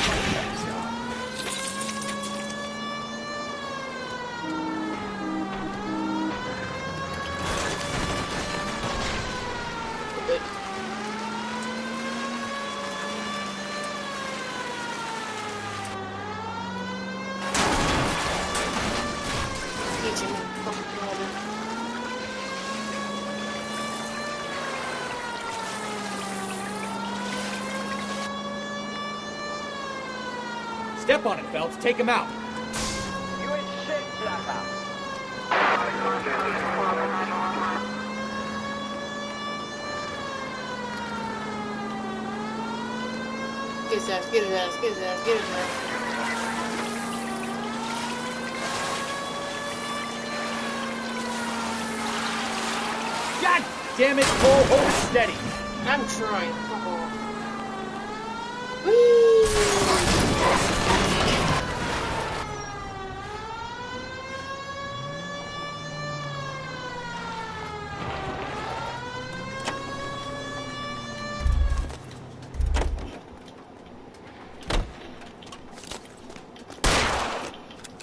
Step on it, Phelps. Take him out. You ain't shit, Plata. Get his ass, get his ass, get his ass, get his ass. God damn it, Cole. Hold it steady. I'm trying. Fuck off. Whee!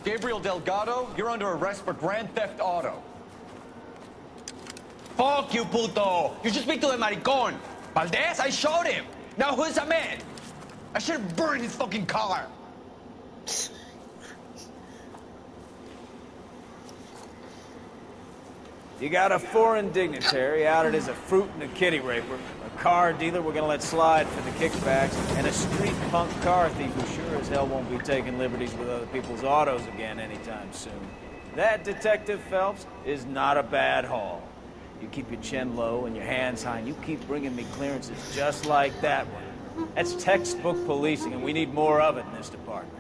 Gabriel Delgado, you're under arrest for grand theft auto. Fuck you, puto! You just speak to the maricon. Valdez, I showed him. Now who's a man? I should have burned his fucking car. You got a foreign dignitary outed as a fruit and a kitty raper, a car dealer we're gonna let slide for the kickbacks, and a street punk car thief who sure as hell won't be taking liberties with other people's autos again anytime soon. That, Detective Phelps, is not a bad haul. You keep your chin low and your hands high, and you keep bringing me clearances just like that one. That's textbook policing, and we need more of it in this department.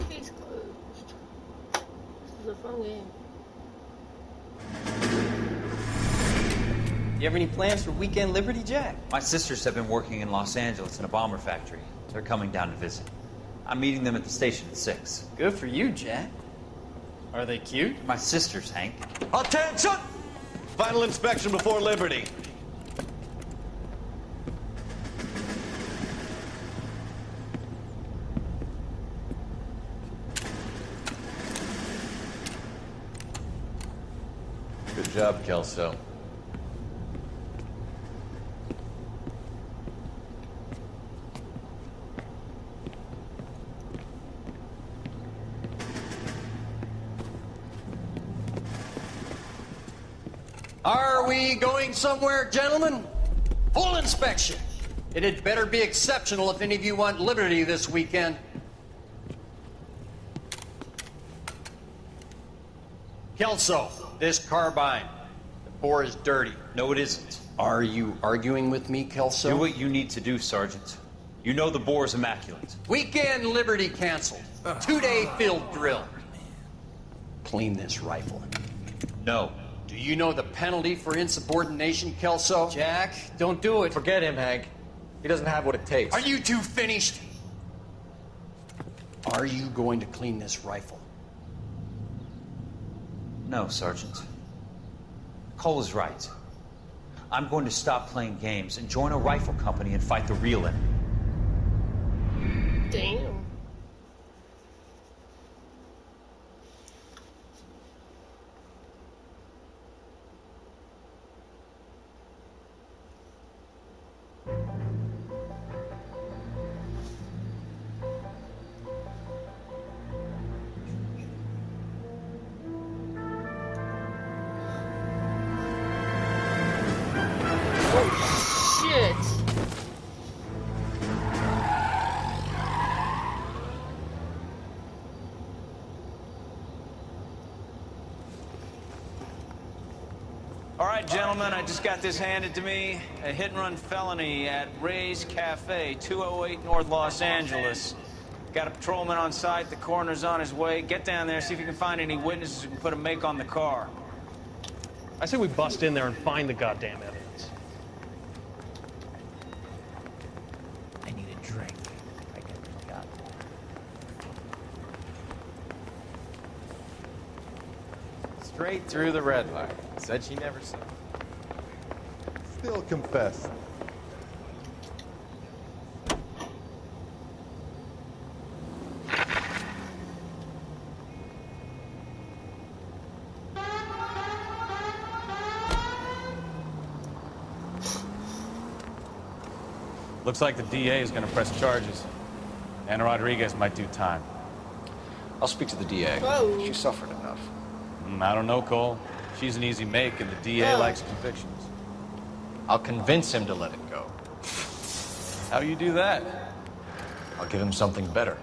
Case closed. This is a fun game. You have any plans for Weekend Liberty, Jack? My sisters have been working in Los Angeles in a bomber factory. They're coming down to visit. I'm meeting them at the station at 6. Good for you, Jack. Are they cute? My sisters, Hank. Attention! Final inspection before liberty. Good job, Kelso. Are we going somewhere, gentlemen? Full inspection. It had better be exceptional if any of you want liberty this weekend. Kelso, this carbine. The bore is dirty. No, it isn't. Are you arguing with me, Kelso? Do what you need to do, Sergeant. You know the bore is immaculate. Weekend liberty canceled. 2-day field drill. Clean this rifle. No. Do you know the penalty for insubordination, Kelso? Jack, don't do it. Forget him, Hank. He doesn't have what it takes. Are you two finished? Are you going to clean this rifle? No, Sergeant. Cole is right. I'm going to stop playing games and join a rifle company and fight the real enemy. Damn. Shit. All right, gentlemen, I just got this handed to me. A hit-and-run felony at Ray's Cafe, 208 North Los Angeles. Got a patrolman on site. The coroner's on his way. Get down there, see if you can find any witnesses who can put a make on the car. I say we bust in there and find the goddamn evidence. I need a drink. I got Straight through the red light. Said she never saw. Still confess. Looks like the DA is going to press charges. Anna Rodriguez might do time. I'll speak to the DA. Whoa. She suffered enough. I don't know, Cole. She's an easy make, and the DA likes convictions. I'll convince him to let it go. How you do that? I'll give him something better.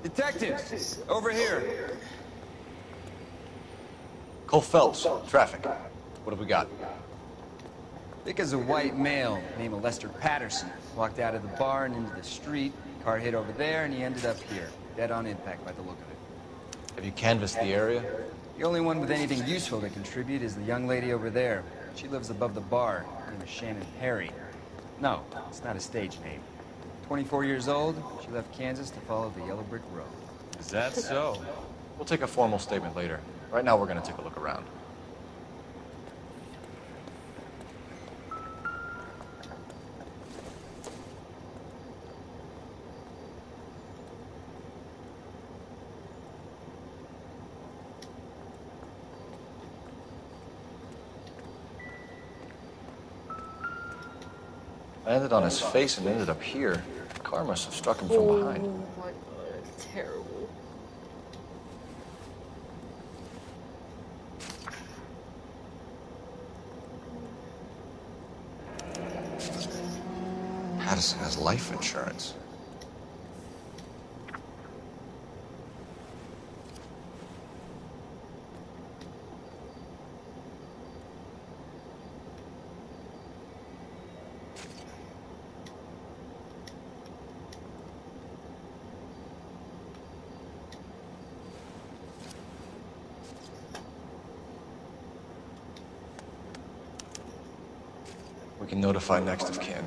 Detectives, over here. Cole Phelps, traffic. What have we got? Vic is a white male named Lester Patterson. Walked out of the bar and into the street. Car hit over there and he ended up here. Dead on impact by the look of it. Have you canvassed the area? The only one with anything useful to contribute is the young lady over there. She lives above the bar. Her name is Shannon Perry. No, it's not a stage name. 24 years old, she left Kansas to follow the yellow brick road. Is that so? We'll take a formal statement later. Right now, we're going to take a look around. I landed on his face and ended up here. The car must have struck him from behind. Oh my god, that's terrible. Patterson has life insurance. We can notify next of kin.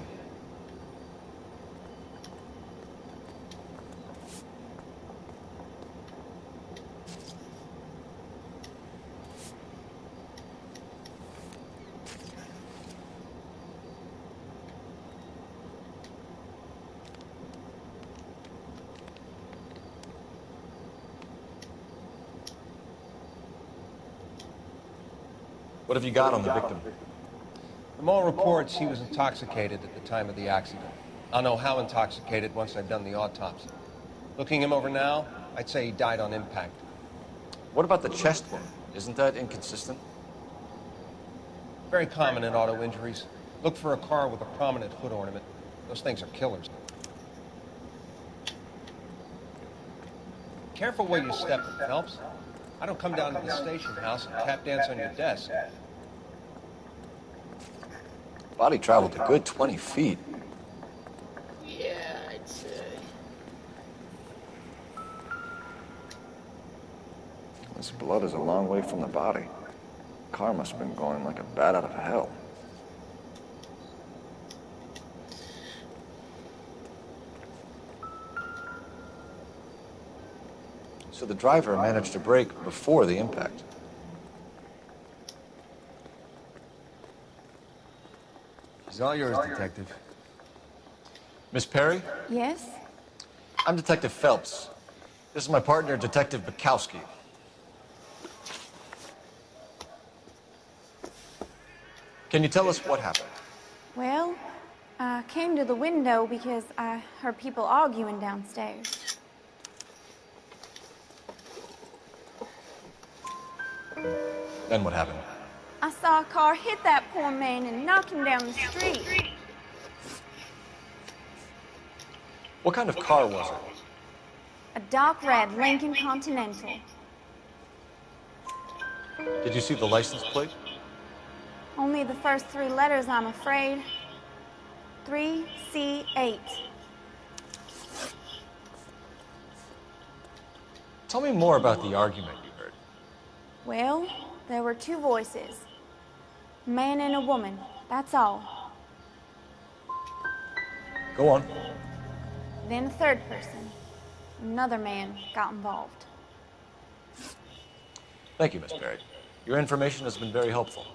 What have you got on the victim? The mall reports he was intoxicated at the time of the accident. I'll know how intoxicated once I've done the autopsy. Looking him over now, I'd say he died on impact. What about the chest wound? Isn't that inconsistent? Very common in auto injuries. Look for a car with a prominent hood ornament. Those things are killers. Careful where you step, Phelps. I don't come down to the station house and tap dance on your desk. Body traveled a good 20 feet. Yeah, I'd say. This blood is a long way from the body. Car must have been going like a bat out of hell. So the driver managed to brake before the impact. It's all yours, Detective. Miss Perry? Yes? I'm Detective Phelps. This is my partner, Detective Bukowski. Can you tell us what happened? Well, I came to the window because I heard people arguing downstairs. Then what happened? I saw a car hit that poor man and knock him down the street. What kind of car was it? A dark red Lincoln Continental. Did you see the license plate? Only the first three letters, I'm afraid. 3C8. Tell me more about the argument you heard. Well, there were two voices. A man and a woman, that's all. Go on. Then a third person. Another man got involved. Thank you, Miss Perry. Your information has been very helpful.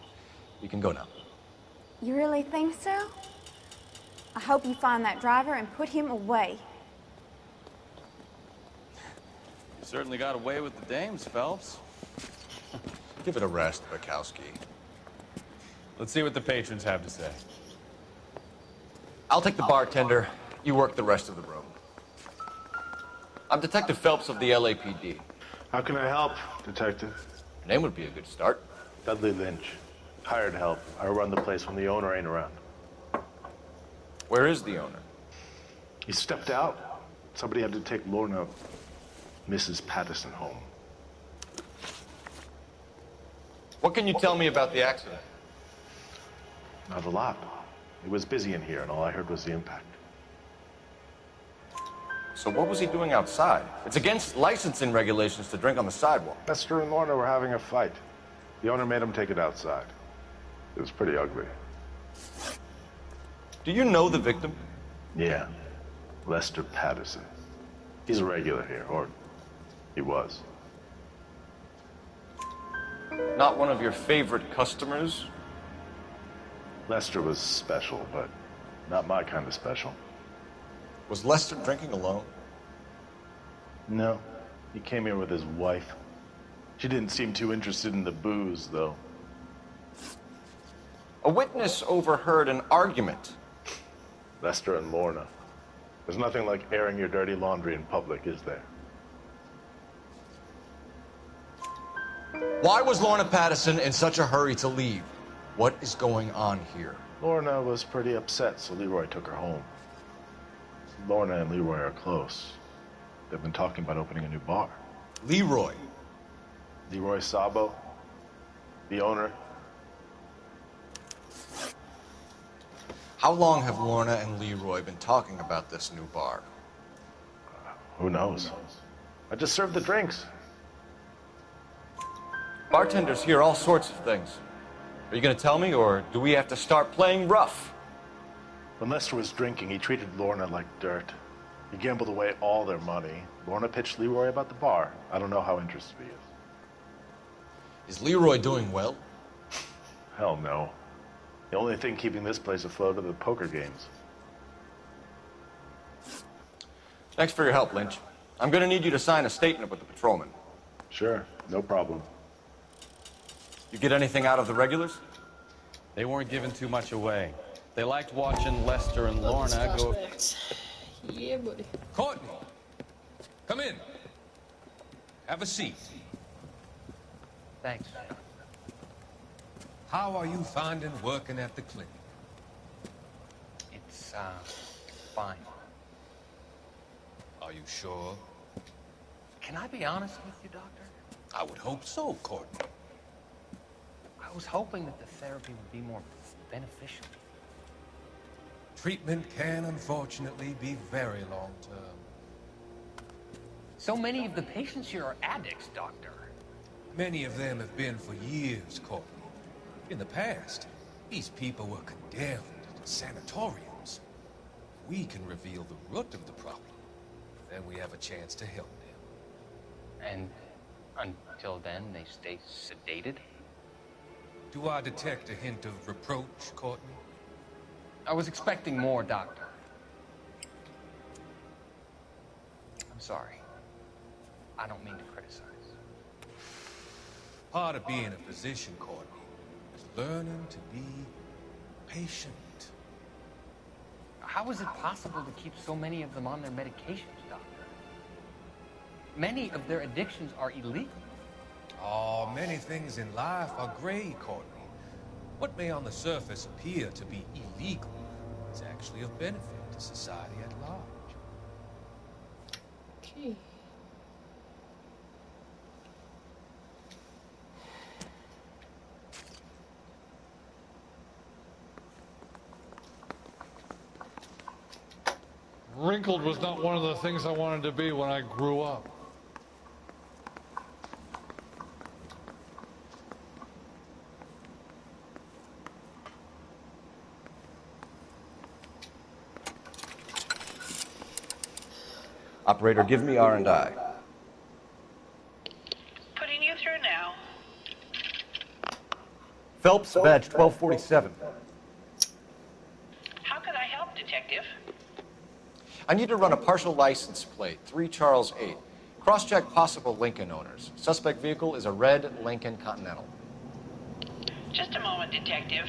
You can go now. You really think so? I hope you find that driver and put him away. You certainly got away with the dames, Phelps. Give it a rest, Bukowski. Let's see what the patrons have to say. I'll take the bartender. You work the rest of the room. I'm Detective Phelps of the LAPD. How can I help, Detective? Your name would be a good start. Dudley Lynch. Hired help. I run the place when the owner ain't around. Where is the owner? He stepped out. Somebody had to take Lorna, Mrs. Patterson, home. What can you tell me about the accident? Not a lot. It was busy in here, and all I heard was the impact. So what was he doing outside? It's against licensing regulations to drink on the sidewalk. Lester and Lorna were having a fight. The owner made him take it outside. It was pretty ugly. Do you know the victim? Yeah. Lester Patterson. He's a regular here, or he was. Not one of your favorite customers? Lester was special, but not my kind of special. Was Lester drinking alone? No. He came here with his wife. She didn't seem too interested in the booze, though. A witness overheard an argument. Lester and Lorna. There's nothing like airing your dirty laundry in public, is there? Why was Lorna Patterson in such a hurry to leave? What is going on here? Lorna was pretty upset, so Leroy took her home. Lorna and Leroy are close. They've been talking about opening a new bar. Leroy? Leroy Sabo, the owner. How long have Lorna and Leroy been talking about this new bar? Who knows? I just served the drinks. Bartenders hear all sorts of things. Are you going to tell me, or do we have to start playing rough? When Lester was drinking, he treated Lorna like dirt. He gambled away all their money. Lorna pitched Leroy about the bar. I don't know how interested he is. Is Leroy doing well? Hell no. The only thing keeping this place afloat are the poker games. Thanks for your help, Lynch. I'm going to need you to sign a statement with the patrolman. Sure, no problem. You get anything out of the regulars? They weren't giving too much away. They liked watching Lester and Lorna go... Yeah, buddy. Courtney, come in. Have a seat. Thanks. How are you finding working at the clinic? It's, fine. Are you sure? Can I be honest with you, Doctor? I would hope so, Courtney. I was hoping that the therapy would be more beneficial. Treatment can, unfortunately, be very long-term. So many of the patients here are addicts, Doctor. Many of them have been for years, Courtney. In the past, these people were condemned to sanatoriums. We can reveal the root of the problem. Then we have a chance to help them. And until then, they stay sedated? Do I detect a hint of reproach, Courtney? I was expecting more, Doctor. I'm sorry. I don't mean to criticize. Part of being a physician, Courtney, is learning to be patient. How is it possible to keep so many of them on their medications, Doctor? Many of their addictions are illegal. Oh, many things in life are gray, Courtney. What may on the surface appear to be illegal is actually of benefit to society at large. Okay. Wrinkled was not one of the things I wanted to be when I grew up. Operator, give me R&I. Putting you through now. Phelps, badge 1247. How could I help, Detective? I need to run a partial license plate, 3 Charles 8. Cross-check possible Lincoln owners. Suspect vehicle is a red Lincoln Continental. Just a moment, Detective.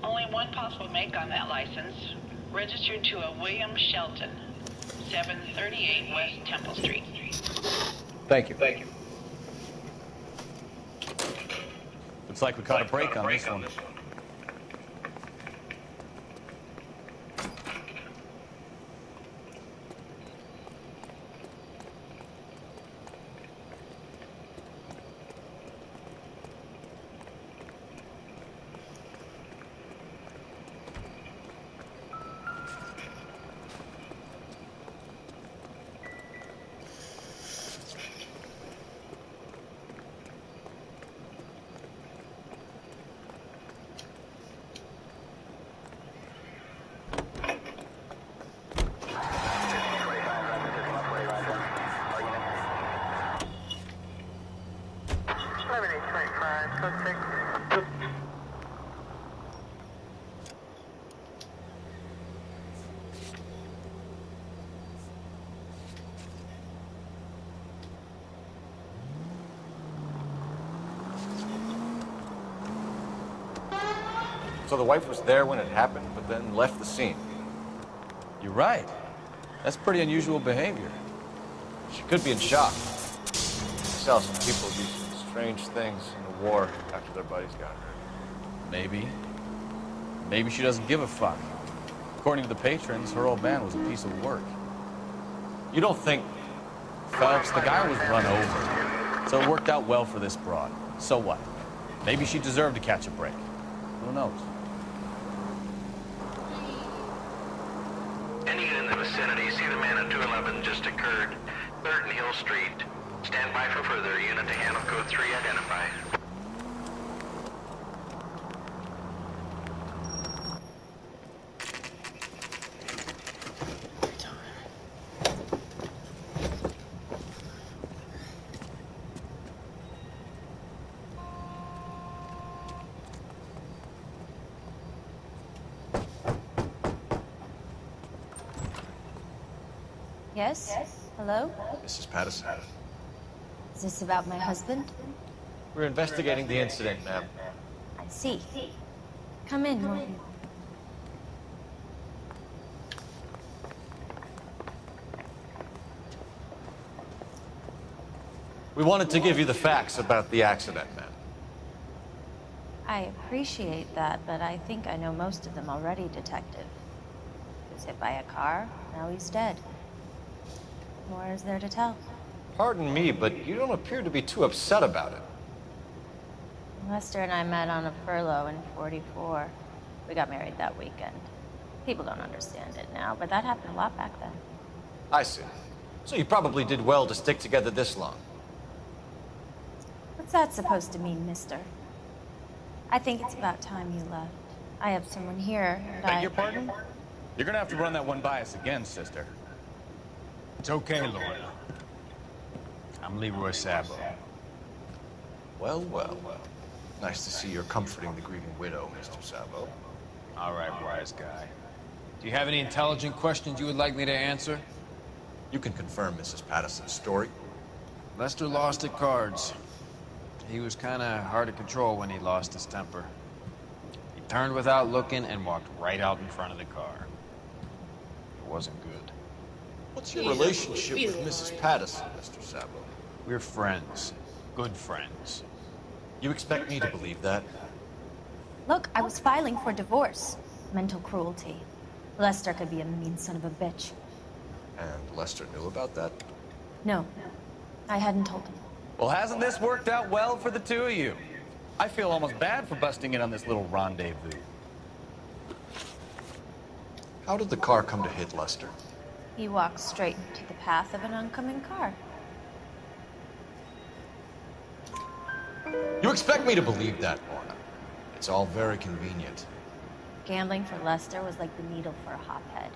Only one possible make on that license. Registered to a William Shelton, 738 West Temple Street. Thank you. Looks like we caught a break on this one. So the wife was there when it happened, but then left the scene. You're right. That's pretty unusual behavior. She could be in shock. I saw some people do some strange things in the war after their buddies got hurt. Maybe. Maybe she doesn't give a fuck. According to the patrons, her old man was a piece of work. You don't think... Phelps, the guy was run over. So it worked out well for this broad. So what? Maybe she deserved to catch a break. Who knows? Any unit in the vicinity, see the man at 211 just occurred. 3rd Neal Street. Stand by for further. Unit to handle code 3 identified. Yes? Hello? Mrs. Patterson. Is this about my husband? We're investigating the incident, ma'am. I see. Come in, won't you? We wanted to give you the facts about the accident, ma'am. I appreciate that, but I think I know most of them already, Detective. He was hit by a car, now he's dead. What more is there to tell? Pardon me, but you don't appear to be too upset about it. Lester and I met on a furlough in '44. We got married that weekend. People don't understand it now, but that happened a lot back then. I see. So you probably did well to stick together this long. What's that supposed to mean, mister? I think it's about time you left. I have someone here, and Beg your pardon? You're gonna have to run that one by us again, sister. It's okay, Lorna. I'm Leroy Sabo. Well, well, well. Nice to see you're comforting the grieving widow, Mr. Sabo. All right, wise guy. Do you have any intelligent questions you would like me to answer? You can confirm Mrs. Patterson's story. Lester lost at cards. He was kind of hard to control when he lost his temper. He turned without looking and walked right out in front of the car. It wasn't good. What's your relationship with Mrs. Patterson, Mr. Sabo? We're friends. Good friends. You expect me to believe that? Look, I was filing for divorce. Mental cruelty. Lester could be a mean son of a bitch. And Lester knew about that? No, I hadn't told him. Well, hasn't this worked out well for the two of you? I feel almost bad for busting in on this little rendezvous. How did the car come to hit Lester? He walked straight into the path of an oncoming car. You expect me to believe that, Lorna? It's all very convenient. Gambling for Lester was like the needle for a hophead.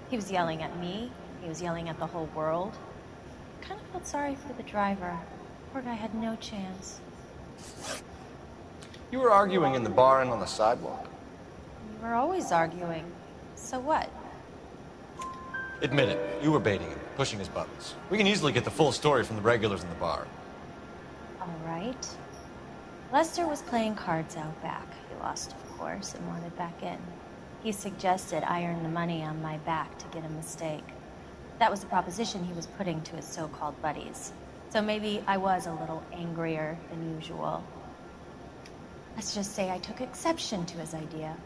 He was yelling at me. He was yelling at the whole world. I kind of felt sorry for the driver. Poor guy had no chance. You were arguing in the bar and on the sidewalk? We were always arguing. So what? Admit it. You were baiting him, pushing his buttons. We can easily get the full story from the regulars in the bar. All right. Lester was playing cards out back. He lost, of course, and wanted back in. He suggested I earn the money on my back to get a mistake. That was the proposition he was putting to his so-called buddies. So maybe I was a little angrier than usual. Let's just say I took exception to his idea.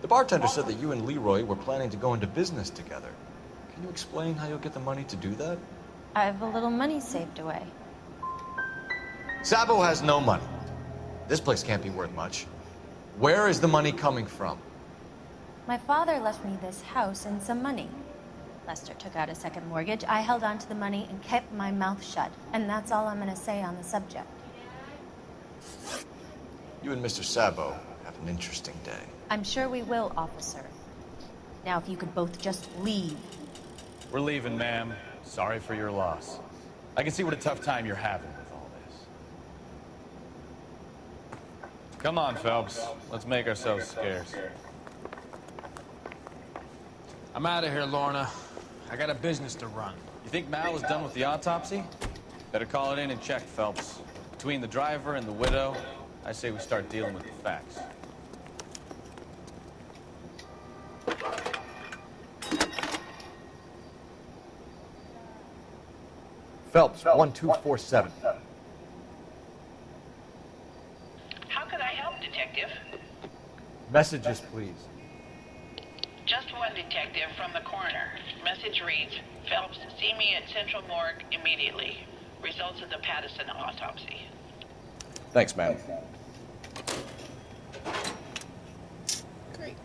The bartender said that you and Leroy were planning to go into business together. Can you explain how you'll get the money to do that? I have a little money saved away. Sabo has no money. This place can't be worth much. Where is the money coming from? My father left me this house and some money. Lester took out a second mortgage. I held on to the money and kept my mouth shut. And that's all I'm going to say on the subject. You and Mr. Sabo have an interesting day. I'm sure we will, officer. Now, if you could both just leave. We're leaving, ma'am. Sorry for your loss. I can see what a tough time you're having with all this. Come on, Phelps. Let's make ourselves scarce. I'm out of here, Lorna. I got a business to run. You think Mal is done with the autopsy? Better call it in and check, Phelps. Between the driver and the widow, I say we start dealing with the facts. Phelps, 1247. How could I help, Detective? Messages, please. Just one detective from the coroner. Message reads, Phelps, see me at Central Morgue immediately. Results of the Patterson autopsy. Thanks, ma'am. Great.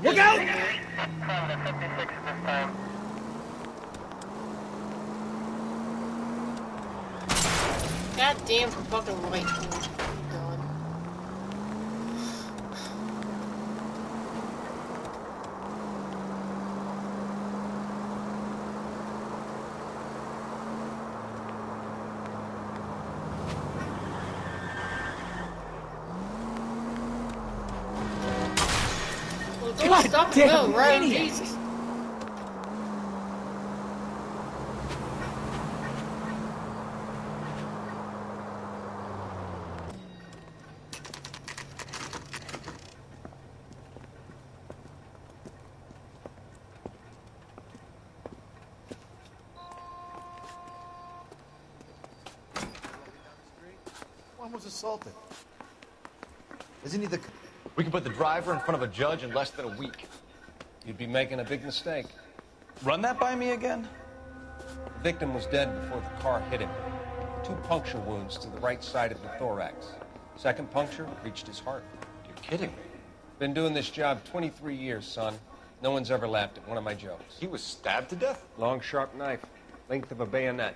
Look out! God damn fucking right. God. God stop the bell, right? maniac. Jesus. One was assaulted. Isn't he the... We could put the driver in front of a judge in less than a week. You'd be making a big mistake. Run that by me again? The victim was dead before the car hit him. 2 puncture wounds to the right side of the thorax. Second puncture reached his heart. You're kidding me. Been doing this job 23 years, son. No one's ever laughed at one of my jokes. He was stabbed to death? Long, sharp knife. Length of a bayonet.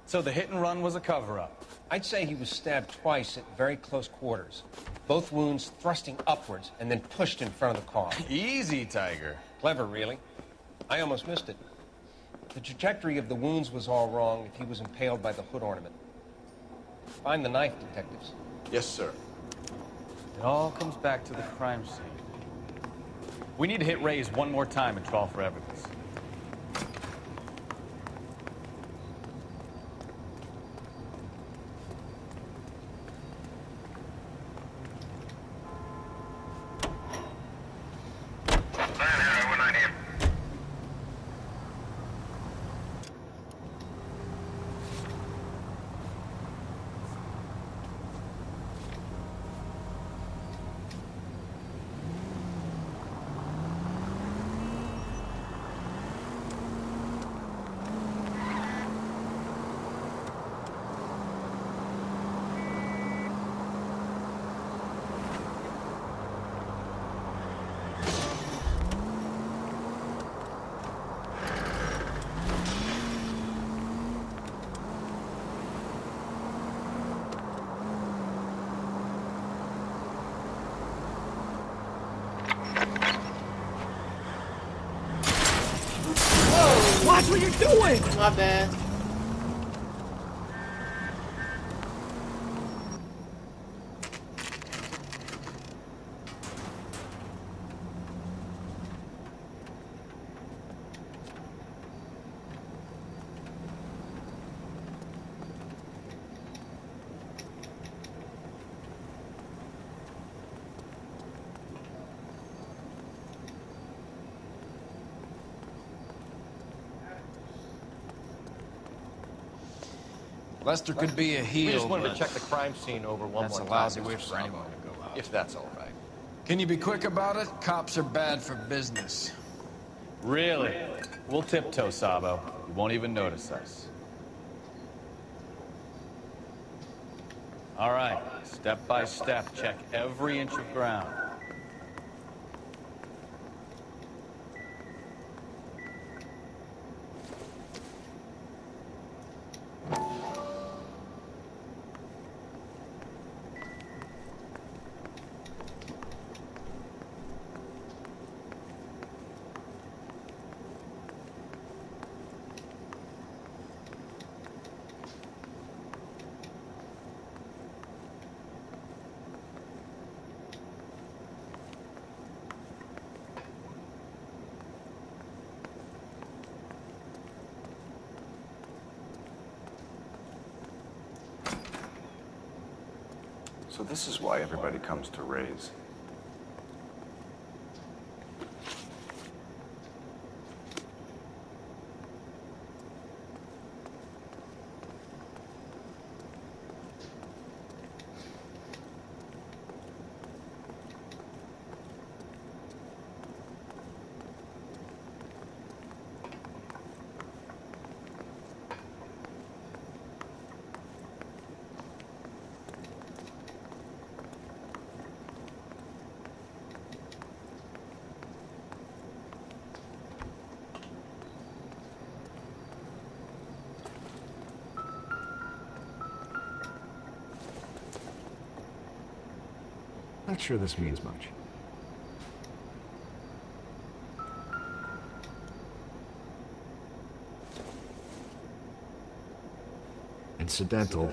So the hit and run was a cover-up? I'd say he was stabbed twice at very close quarters. Both wounds thrusting upwards and then pushed in front of the car. Easy, Tiger. Clever, really. I almost missed it. The trajectory of the wounds was all wrong if he was impaled by the hood ornament. Find the knife, detectives. Yes, sir. It all comes back to the crime scene. We need to hit Ray's one more time and trawl for evidence. Watch what you're doing! My bad. Lester could be a heel, We just wanted but to check the crime scene over one that's more a time. lousy Mr. way for Sabo. anyone to go out. If that's all right. Can you be quick about it? Cops are bad for business. Really? We'll tiptoe, Sabo. You won't even notice us. All right, step by step, check every inch of ground. So this is why everybody comes to Ray's. Not sure this means much. Incidental.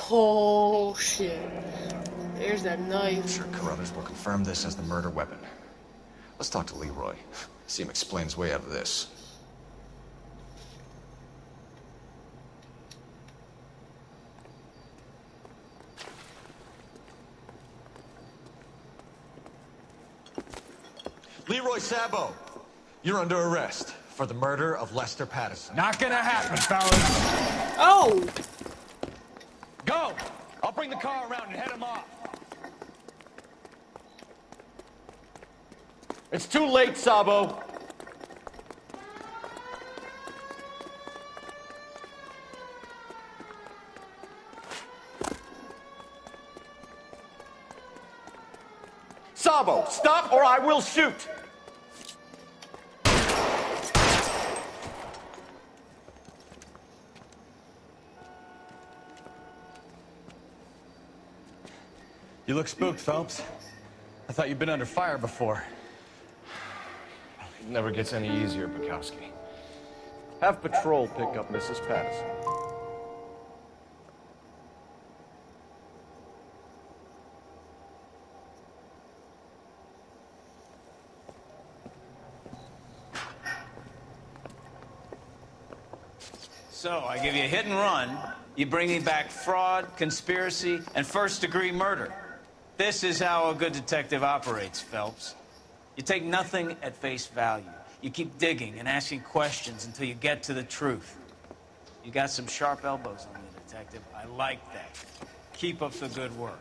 Oh, shit. There's that knife. I'm sure Carruthers will confirm this as the murder weapon. Let's talk to Leroy. See him explain his way out of this. Leroy Sabo, you're under arrest for the murder of Lester Patterson. Not gonna happen, fellas. Oh! Go! I'll bring the car around and head him off. It's too late, Sabo. Sabo, stop or I will shoot! You look spooked, Phelps. I thought you'd been under fire before. It never gets any easier, Bukowski. Have patrol pick up Mrs. Patterson. So, I give you a hit and run. You bring me back fraud, conspiracy, and first-degree murder. This is how a good detective operates, Phelps. You take nothing at face value. You keep digging and asking questions until you get to the truth. You got some sharp elbows on you, detective. I like that. Keep up the good work.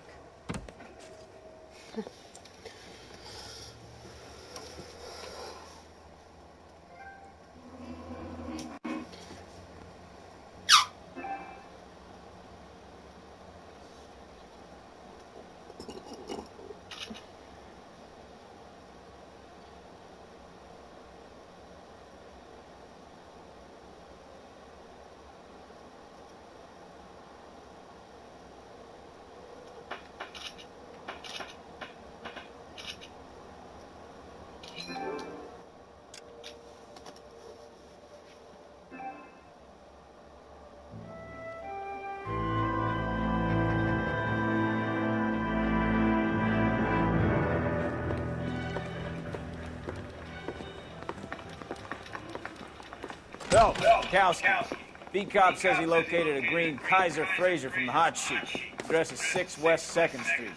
Bukowski. Beat cop says he located a green Kaiser Fraser from the hot sheet. Address is 6 West 2nd Street.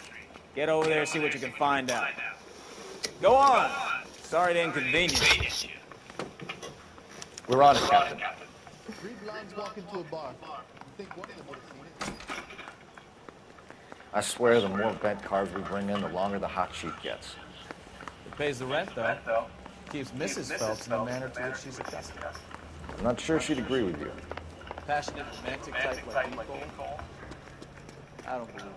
Get over there and see what you can find out. Go on. Sorry to inconvenience you. We're on it, Captain. Three blondes walk into a bar. You think one of them would have seen it? I swear the more bent cars we bring in, the longer the hot sheet gets. It pays the rent, though. Keeps Mrs. Phelps in the manner to which she's accustomed. I'm not sure she'd agree with you. Passionate, romantic type like Nicole. I don't believe it.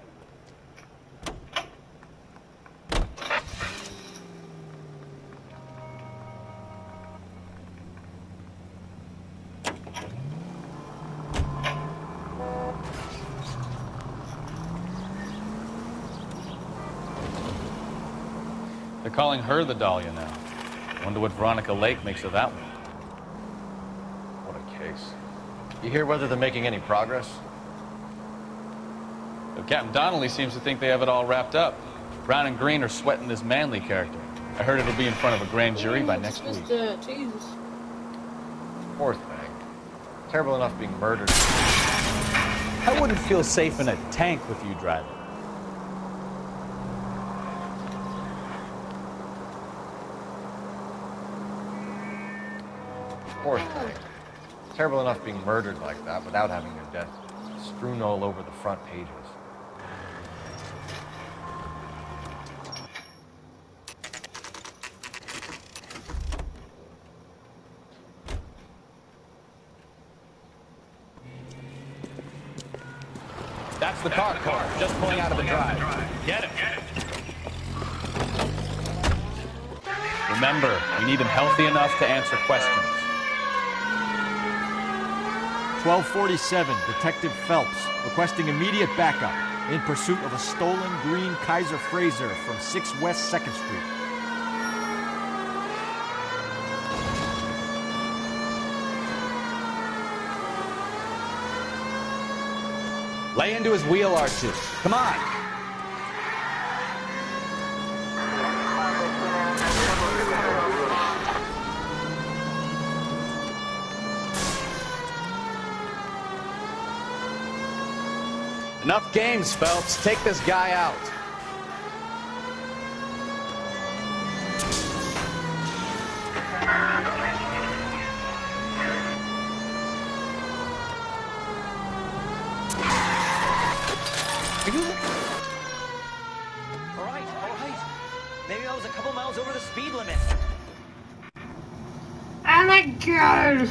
They're calling her the Dahlia now. Wonder what Veronica Lake makes of that one. What a case. You hear whether they're making any progress? But Captain Donnelly seems to think they have it all wrapped up. Brown and Green are sweating this Manley character. I heard it'll be in front of a grand jury by next week. Jesus. Poor thing. Terrible enough being murdered. I wouldn't feel safe in a tank with you driving. Poor thing. Terrible enough being murdered like that without having their death strewn all over the front pages. That's the car, just pulling out of the drive. Get it. Remember, we need him healthy enough to answer questions. 1247, Detective Phelps, requesting immediate backup in pursuit of a stolen green Kaiser Fraser from 6 West 2nd Street. Lay into his wheel arches. Come on. Enough games, Phelps. Take this guy out. Are you... All right. Maybe I was a couple miles over the speed limit. Oh my god!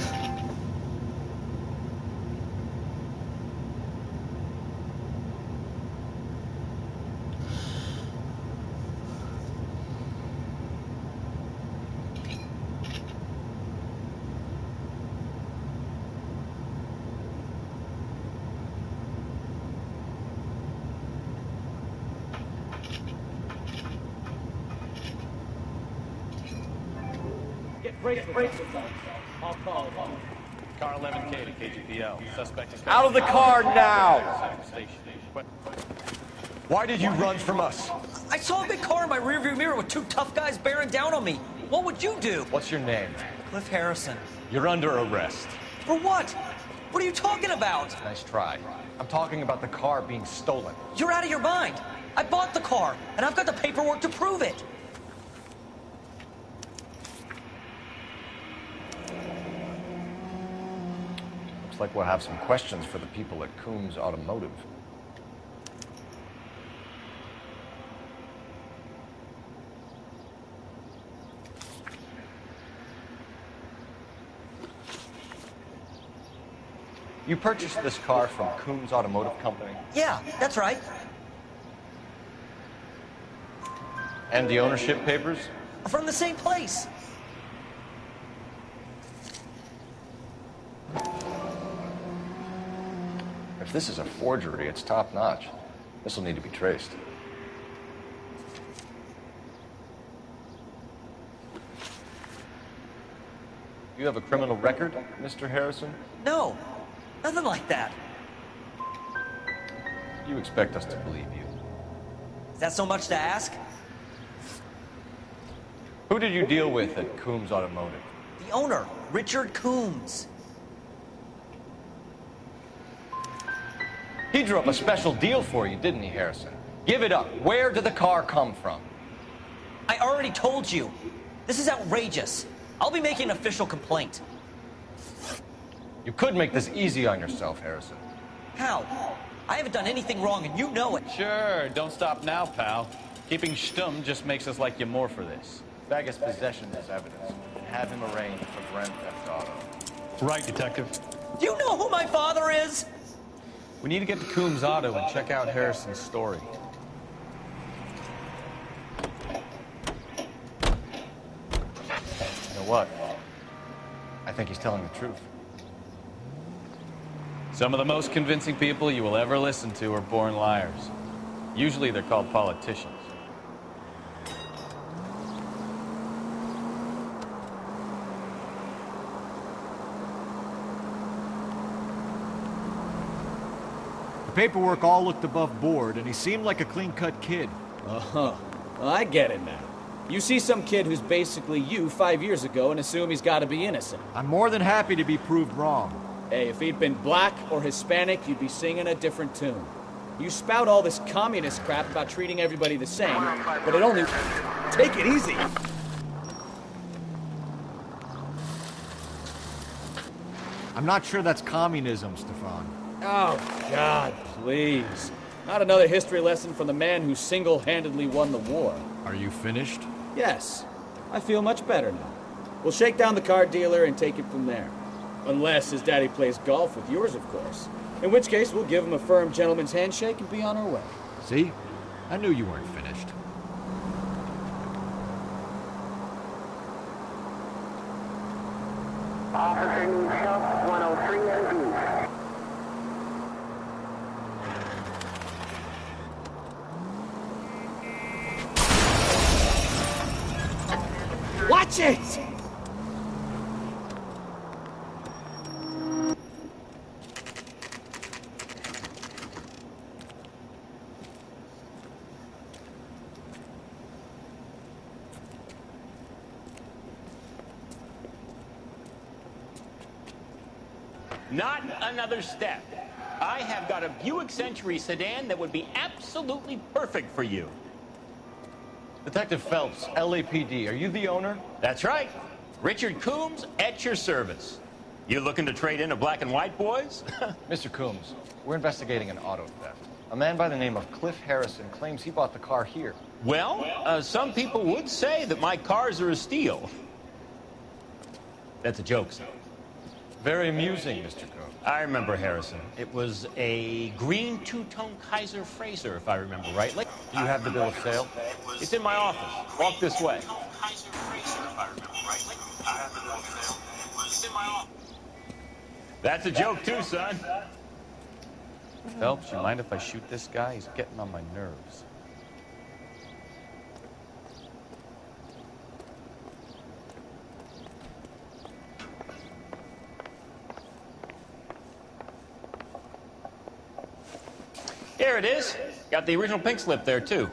I'll call. Car 11K to KGPL. Suspect is Out of the car now! Why did you run from us? I saw a big car in my rearview mirror with two tough guys bearing down on me. What would you do? What's your name? Cliff Harrison. You're under arrest. For what? What are you talking about? Nice try. I'm talking about the car being stolen. You're out of your mind. I bought the car, and I've got the paperwork to prove it. Looks like we'll have some questions for the people at Coombs Automotive. You purchased this car from Coombs Automotive Company? Yeah, that's right. And the ownership papers? From the same place. If this is a forgery, it's top-notch. This will need to be traced. You have a criminal record, Mr. Harrison? No, nothing like that. You expect us to believe you. Is that so much to ask? Who did you deal with at Coombs Automotive? The owner, Richard Coombs. He drew up a special deal for you, didn't he, Harrison? Give it up. Where did the car come from? I already told you. This is outrageous. I'll be making an official complaint. You could make this easy on yourself, Harrison. How? I haven't done anything wrong, and you know it. Sure, don't stop now, pal. Keeping stum just makes us like you more for this. Bag his possession as evidence and have him arraigned for grand theft auto. Right, Detective. Do you know who my father is? We need to get to Coombs Auto and check out Harrison's story. You know what? I think he's telling the truth. Some of the most convincing people you will ever listen to are born liars. Usually they're called politicians. The paperwork all looked above board, and he seemed like a clean-cut kid. Uh-huh. Well, I get it now. You see some kid who's basically you 5 years ago and assume he's got to be innocent. I'm more than happy to be proved wrong. Hey, if he'd been black or Hispanic, you'd be singing a different tune. You spout all this communist crap about treating everybody the same, but it only... Take it easy! I'm not sure that's communism, Stefan. Oh, God, please. Not another history lesson from the man who single-handedly won the war. Are you finished? Yes. I feel much better now. We'll shake down the car dealer and take it from there. Unless his daddy plays golf with yours, of course. In which case, we'll give him a firm gentleman's handshake and be on our way. See? I knew you weren't finished. Officer needs help, 103 and B. Watch it! Not another step. I have got a Buick Century sedan that would be absolutely perfect for you. Detective Phelps, LAPD, are you the owner? That's right. Richard Coombs at your service. You looking to trade in a black and white, boys? Mr. Coombs, we're investigating an auto theft. A man by the name of Cliff Harrison claims he bought the car here. Well, some people would say that my cars are a steal. That's a joke, sir. Very amusing, Mr. Coombs. I remember Harrison. It was a green two-tone Kaiser Frazer, if I remember rightly. Do you have the bill of sale? It's in my office. Walk this way. That's a joke, too, son. Phelps, you mind if I shoot this guy? He's getting on my nerves. Here it is. Got the original pink slip there, too.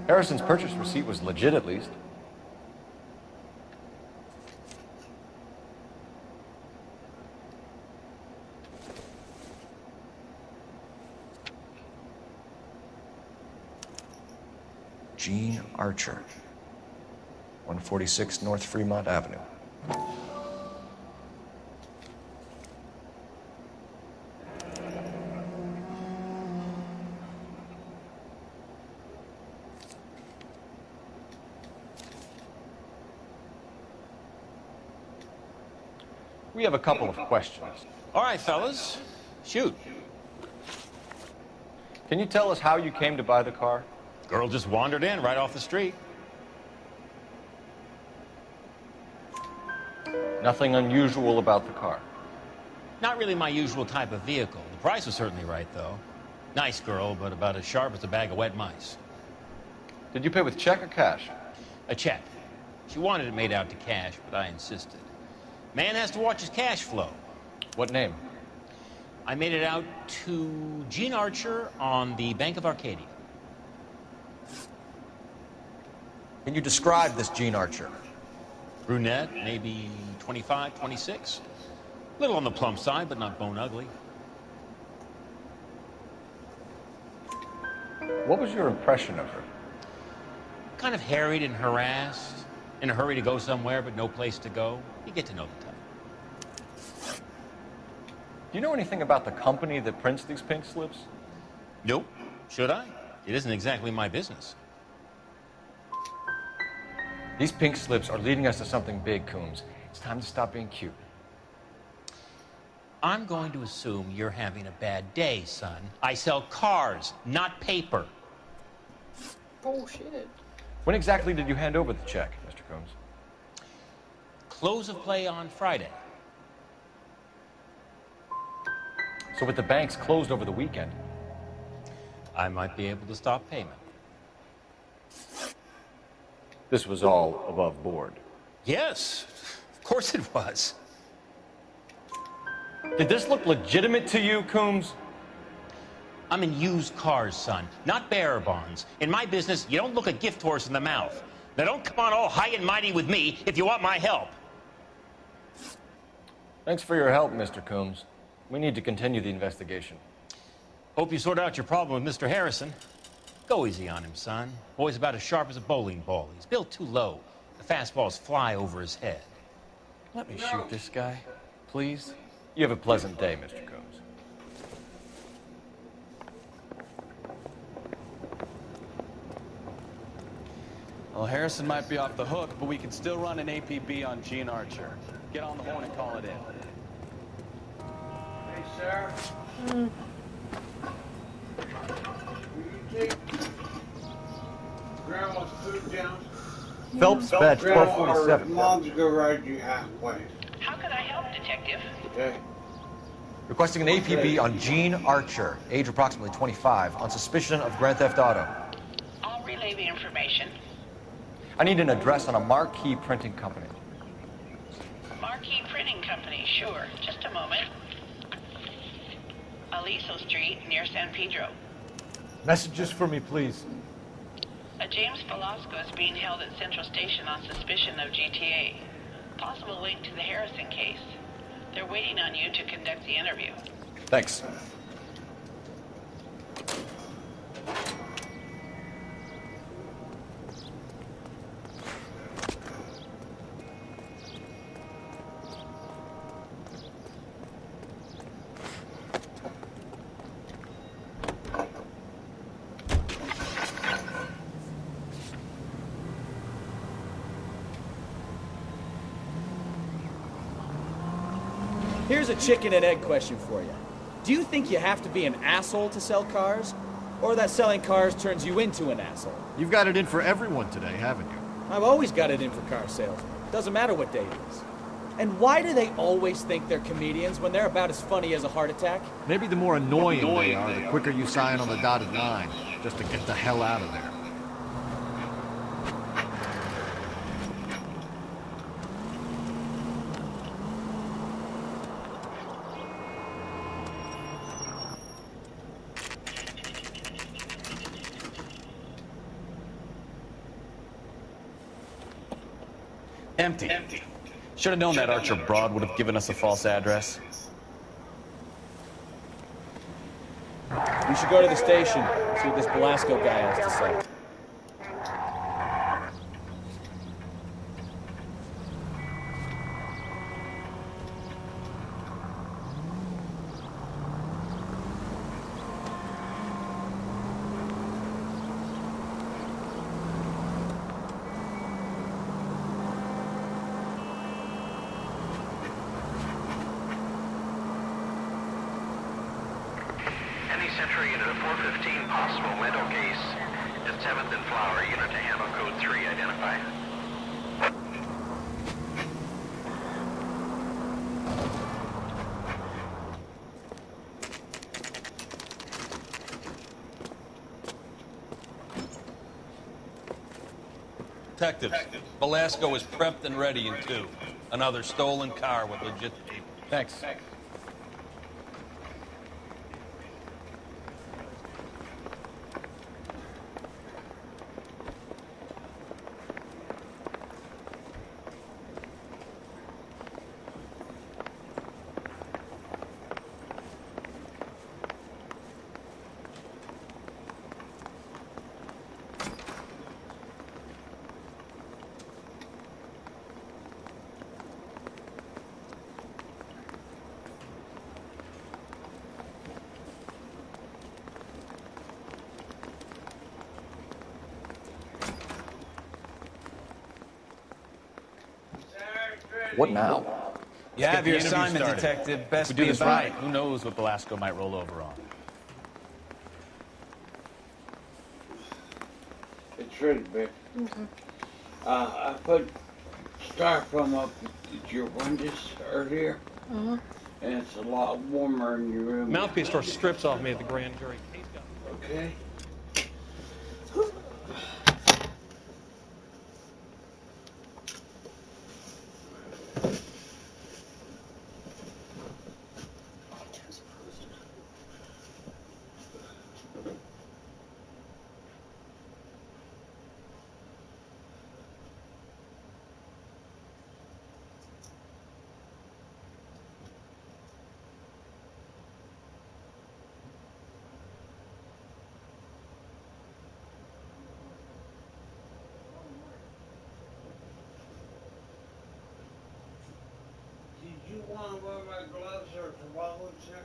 Harrison's purchase receipt was legit, at least. Gene Archer, 146 North Fremont Avenue. We have a couple of questions. All right, fellas. Shoot. Can you tell us how you came to buy the car? Girl just wandered in right off the street. Nothing unusual about the car. Not really my usual type of vehicle. The price was certainly right, though. Nice girl, but about as sharp as a bag of wet mice. Did you pay with check or cash? A check. She wanted it made out to cash, but I insisted. Man has to watch his cash flow. What name? I made it out to Gene Archer on the Bank of Arcadia. Can you describe this Gene Archer? Brunette, maybe 25, 26. A little on the plump side, but not bone ugly. What was your impression of her? Kind of harried and harassed. In a hurry to go somewhere, but no place to go. You get to know the type. Do you know anything about the company that prints these pink slips? Nope. Should I? It isn't exactly my business. These pink slips are leading us to something big, Coombs. It's time to stop being cute. I'm going to assume you're having a bad day, son. I sell cars, not paper. Bullshit. When exactly did you hand over the check, Mr. Coombs? Close of play on Friday. So with the banks closed over the weekend, I might be able to stop payment. this was all above board. Yes, of course it was. Did this look legitimate to you, Coombs? I'm in used cars, son, not bearer bonds. In my business, you don't look a gift horse in the mouth. Now don't come on all high and mighty with me if you want my help. Thanks for your help, Mr. Coombs. We need to continue the investigation. Hope you sort out your problem with Mr. Harrison. Go easy on him, son. Boy's about as sharp as a bowling ball. He's built too low. The fastballs fly over his head. Let me shoot this guy, please. You have a pleasant day, Mr. Coombs. Well, Harrison might be off the hook, but we can still run an APB on Gene Archer. Get on the horn and call it in. Hey, Sheriff. Will you take Grandma's food down? Phelps, badge 1247. Mom's gonna ride you halfway. How can I help, Detective? Okay. Requesting an APB on Gene Archer, age approximately 25, on suspicion of grand theft auto. I'll relay the information. I need an address on a marquee printing company. Marquee Printing Company, sure. Just a moment. Aliso Street near San Pedro. Messages for me, please. A James Velasco is being held at Central Station on suspicion of GTA. Possible link to the Harrison case. They're waiting on you to conduct the interview. Thanks. Here's a chicken and egg question for you. Do you think you have to be an asshole to sell cars? Or that selling cars turns you into an asshole? You've got it in for everyone today, haven't you? I've always got it in for car salesmen. Doesn't matter what day it is. And why do they always think they're comedians when they're about as funny as a heart attack? Maybe the more annoying they are, the quicker you sign on the dotted line, just to get the hell out of there. Empty. Should have known that Archer broad would have given us a false address. We should go to the station, see what this Velasco guy has to say. Any Century unit of 415, possible mental case at 7th and Flower, unit to handle code 3, identify. Detectives, Velasco is prepped and ready in 2. Another stolen car with legit papers. Thanks. What now? You have your assignment, Detective. Best If we do be this about right, it. who knows what Velasco might roll over on. It's ready, babe. I put styrofoam up at your windows earlier, and it's a lot warmer in your room. Mouthpiece tore strips off me at the grand jury. Okay. Did you want to wear my gloves or toboggan, sir?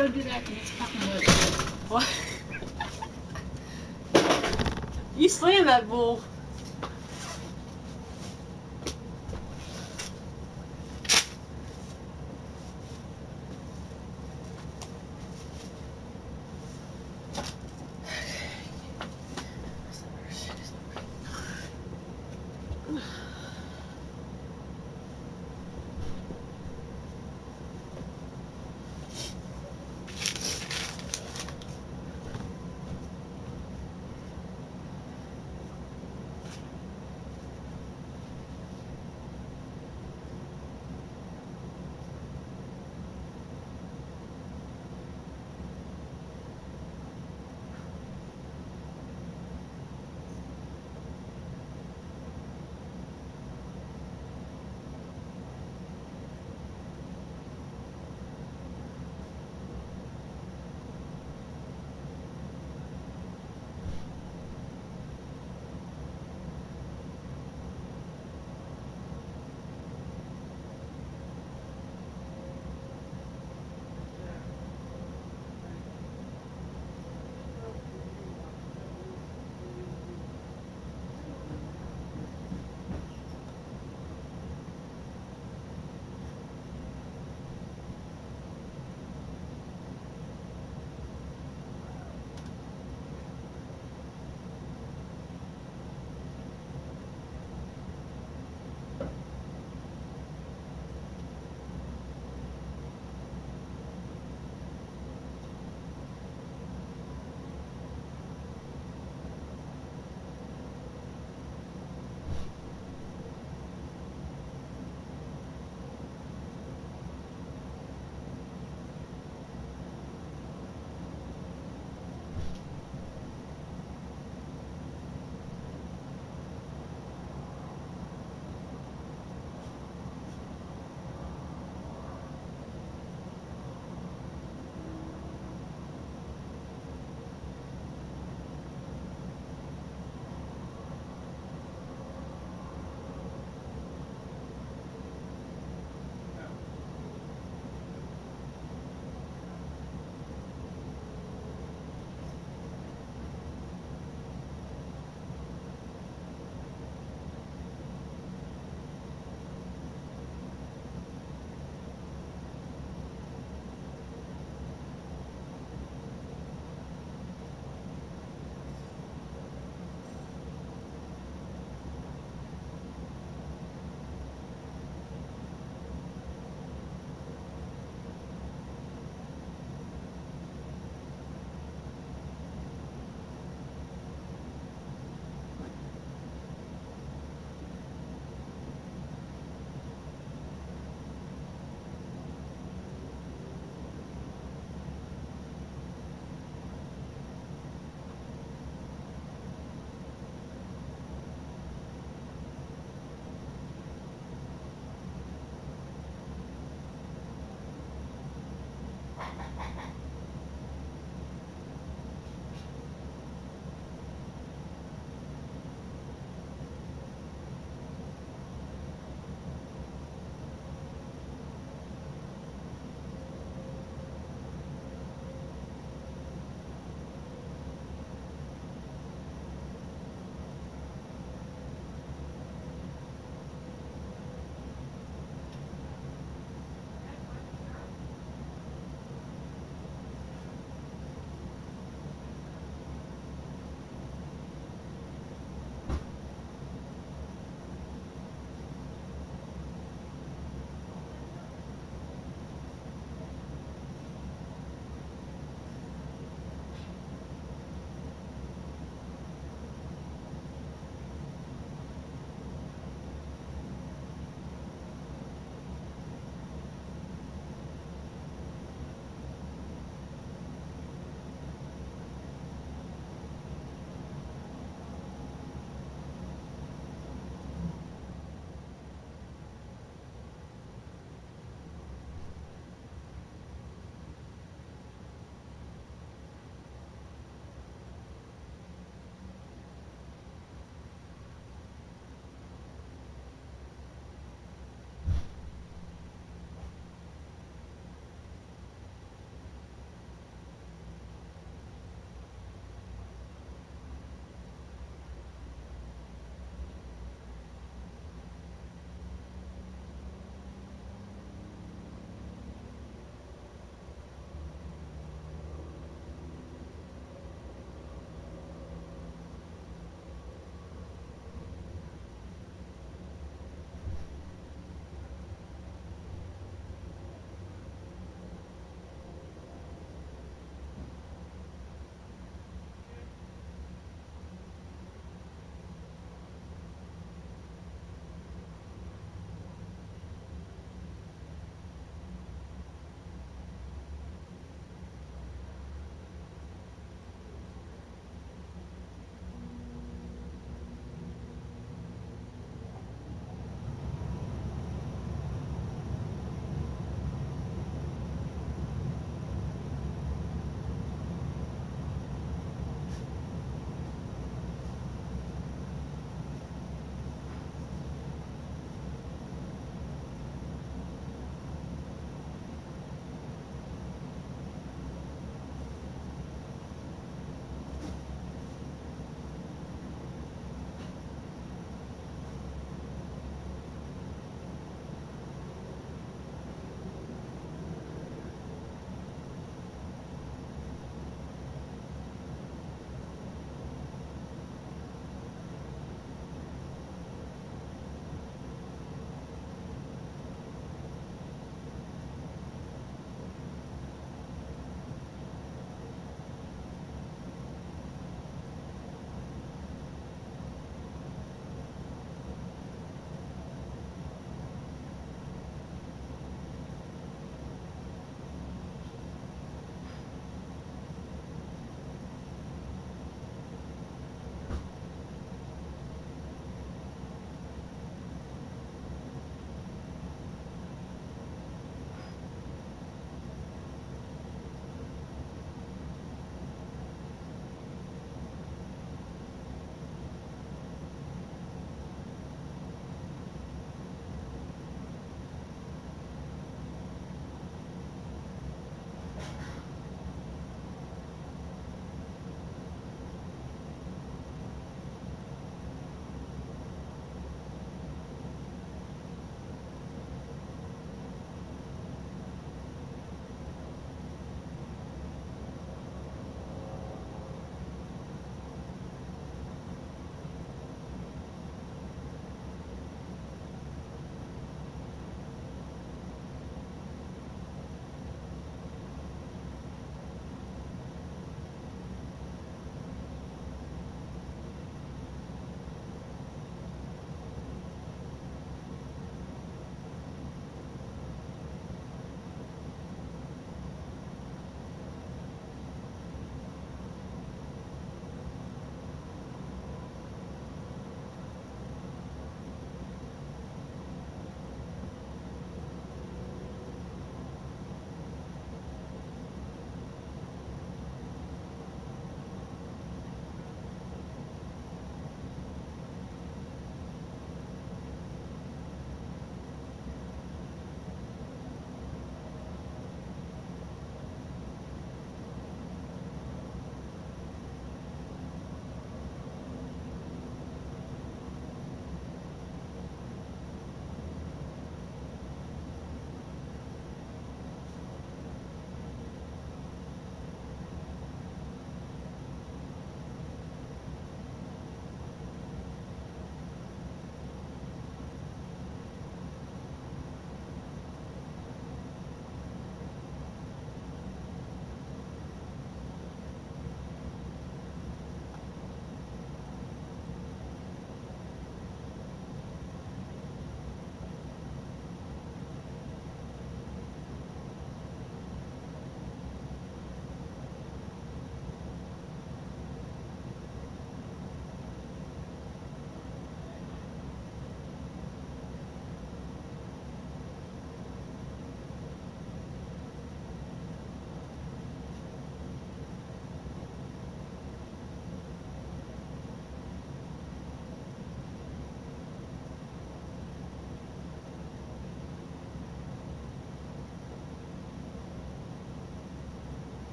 Don't do that, and it's fucking wood. What? You slammed that bull.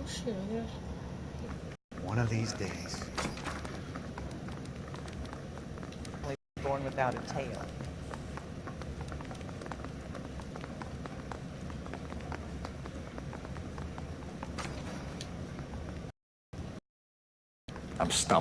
Oh shit, I guess. One of these days. Born without a tail. I'm stumped.